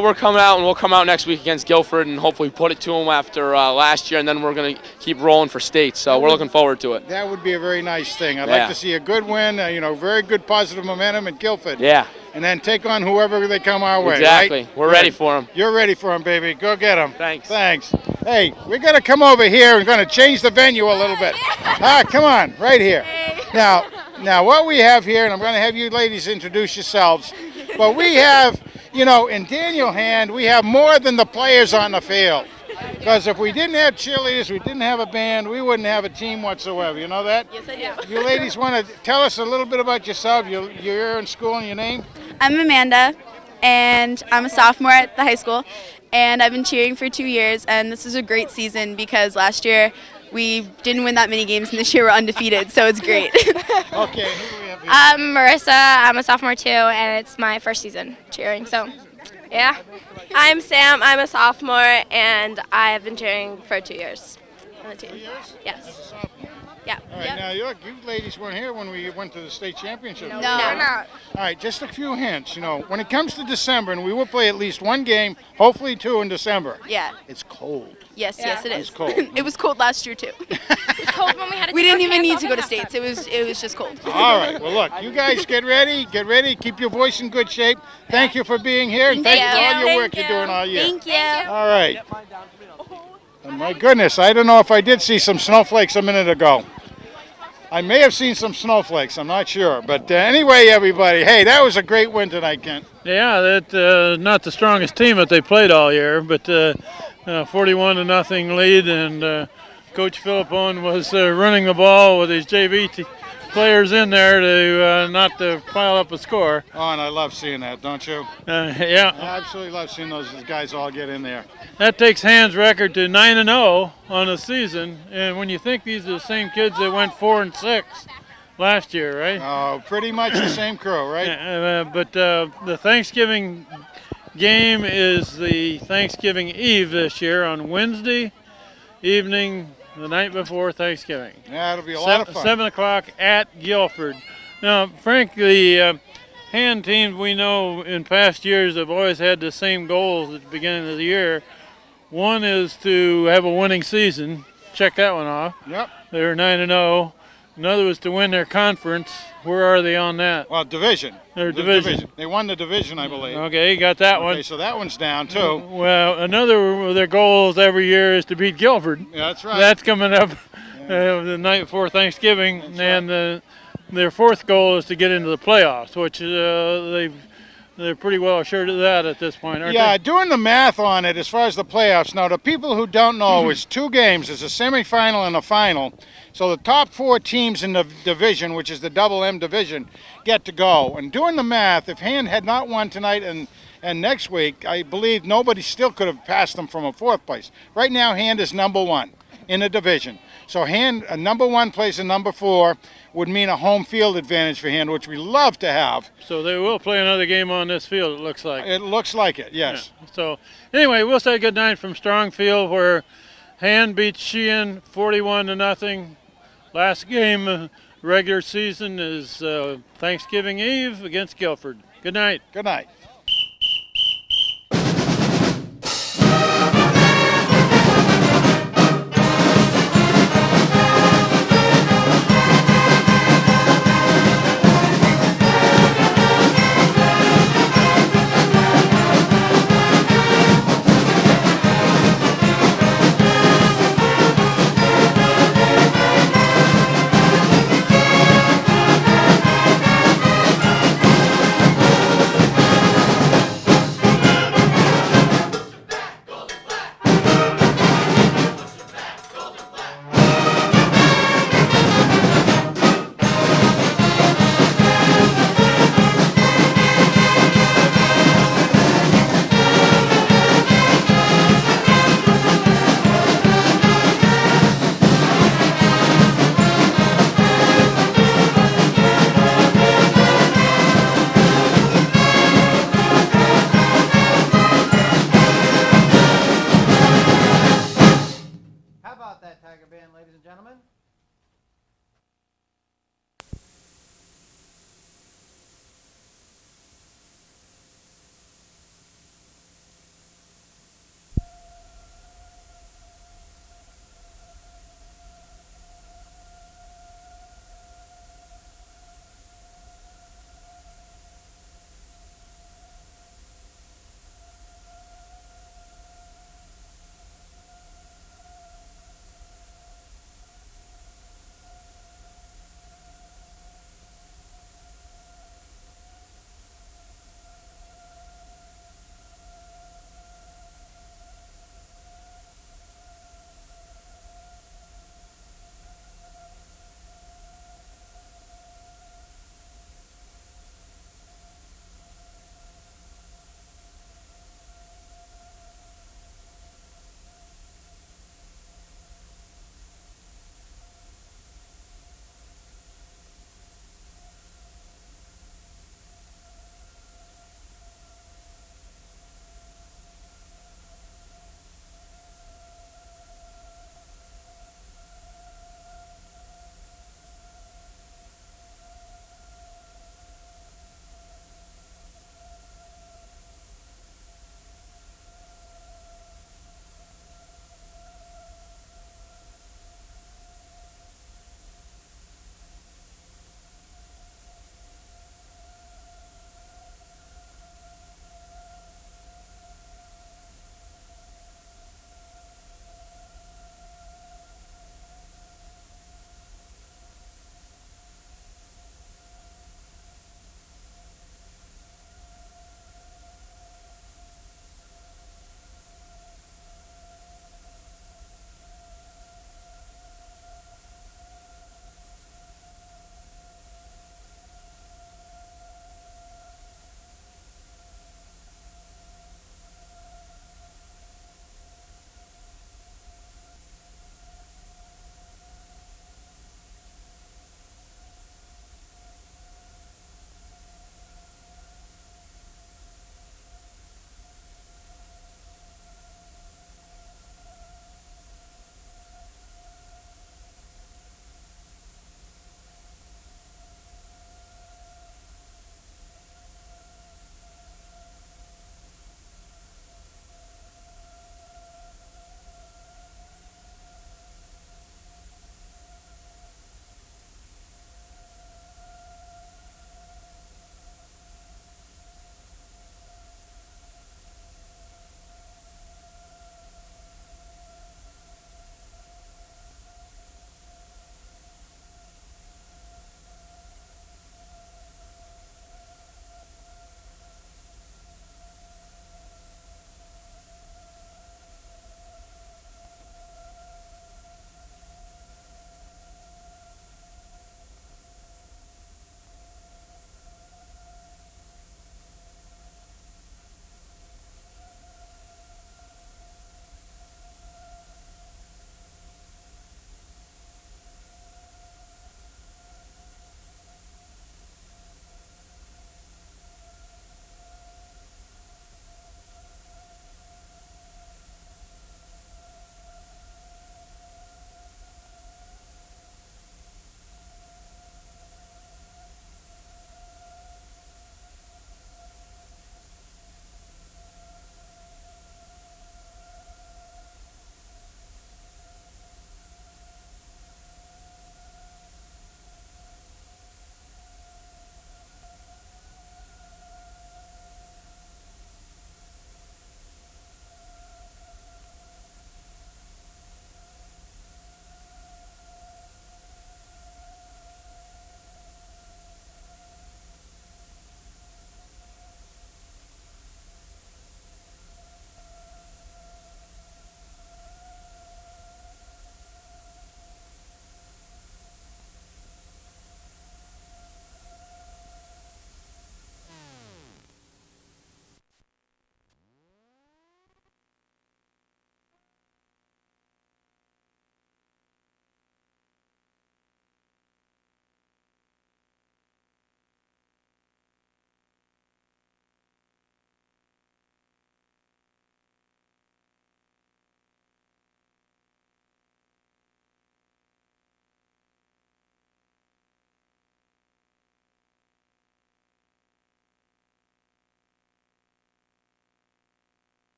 we're coming out, and we'll come out next week against Guilford and hopefully put it to them after last year, and then we're going to keep rolling for state. So we're looking forward to it. That would be a very nice thing. I'd like to see a good win. You know, very good positive momentum at Guilford. Yeah. And then take on whoever they come our way. Exactly. Right? We're ready for them. You're ready for them, baby. Go get them. Thanks. Hey, we're going to come over here. We're going to change the venue a little bit. Come on, right here. Now, what we have here, and I'm going to have you ladies introduce yourselves, but we have, you know, in Daniel Hand, we have more than the players on the field. Because if we didn't have cheerleaders, we didn't have a band, we wouldn't have a team whatsoever. You know that? Yes, I do. You ladies want to tell us a little bit about yourself, you're in school and your name? I'm Amanda, and I'm a sophomore at the high school, and I've been cheering for 2 years, and this is a great season because last year We didn't win that many games, and this year we're undefeated, so it's great. Okay, who do we have here? I'm Marissa. I'm a sophomore too, and it's my first season cheering. So, yeah. I'm Sam. I'm a sophomore, and I've been cheering for 2 years on the team. 2 years? Yes. As a sophomore? Yeah. All right, now you ladies weren't here when we went to the state championship. No, we're not. All right, just a few hints. You know, when it comes to December, and we will play at least one game, hopefully 2 in December. Yeah. It's cold. Yes, yes, it is. It's cold. It was cold last year too. It was cold when we had to We take didn't our even pants need to off go to at halftime. states. It was just cold. All right. Well, look, you guys get ready. Get ready. Keep your voice in good shape. Thank you for being here, and thank you for all your work you're doing all year. Thank you. All right. Oh, my goodness, I don't know if I did see some snowflakes a minute ago. I may have seen some snowflakes. I'm not sure. But anyway, everybody, hey, that was a great win tonight, Kent. Yeah, that not the strongest team that they played all year, but 41-0 lead, and Coach Philippone was running the ball with his JV players in there to not to pile up a score. Oh, and I love seeing that, don't you? Yeah. I absolutely love seeing those guys all get in there. That takes Hand's record to 9-0 on the season, and when you think these are the same kids that went 4-6 last year, right? Oh, pretty much the same crew, right? Yeah, but the Thanksgiving game is the Thanksgiving Eve this year on Wednesday evening, the night before Thanksgiving. Yeah, it'll be a lot of fun. 7 o'clock at Guilford. Now, Frank, the Hand teams we know in past years have always had the same goals at the beginning of the year. One is to have a winning season. Check that one off. Yep. They're 9-0. Another was to win their conference. Where are they on that? Well, division. Their division. They won the division, I believe. Okay, you got that one. Okay, so that one's down, too. Well, another of their goals every year is to beat Guilford. Yeah, that's right. That's coming up the night before Thanksgiving. That's and their fourth goal is to get into the playoffs, which they're pretty well assured of that at this point, aren't Yeah, they? doing the math on it as far as the playoffs. Now, the people who don't know, it's 2 games. It's a semifinal and a final. So the top 4 teams in the division, which is the Double M division, get to go. And doing the math, if Hand had not won tonight and next week, I believe nobody still could have passed them from a 4th place. Right now, Hand is number 1 in the division. So Hand, a number 1 place in number 4 would mean a home field advantage for Hand, which we love to have. So they will play another game on this field, it looks like. It looks like it, yes. Yeah. So anyway, we'll say good night from Strongfield, where Hand beats Sheehan 41-0. Last game, regular season, is Thanksgiving Eve against Guilford. Good night. Good night.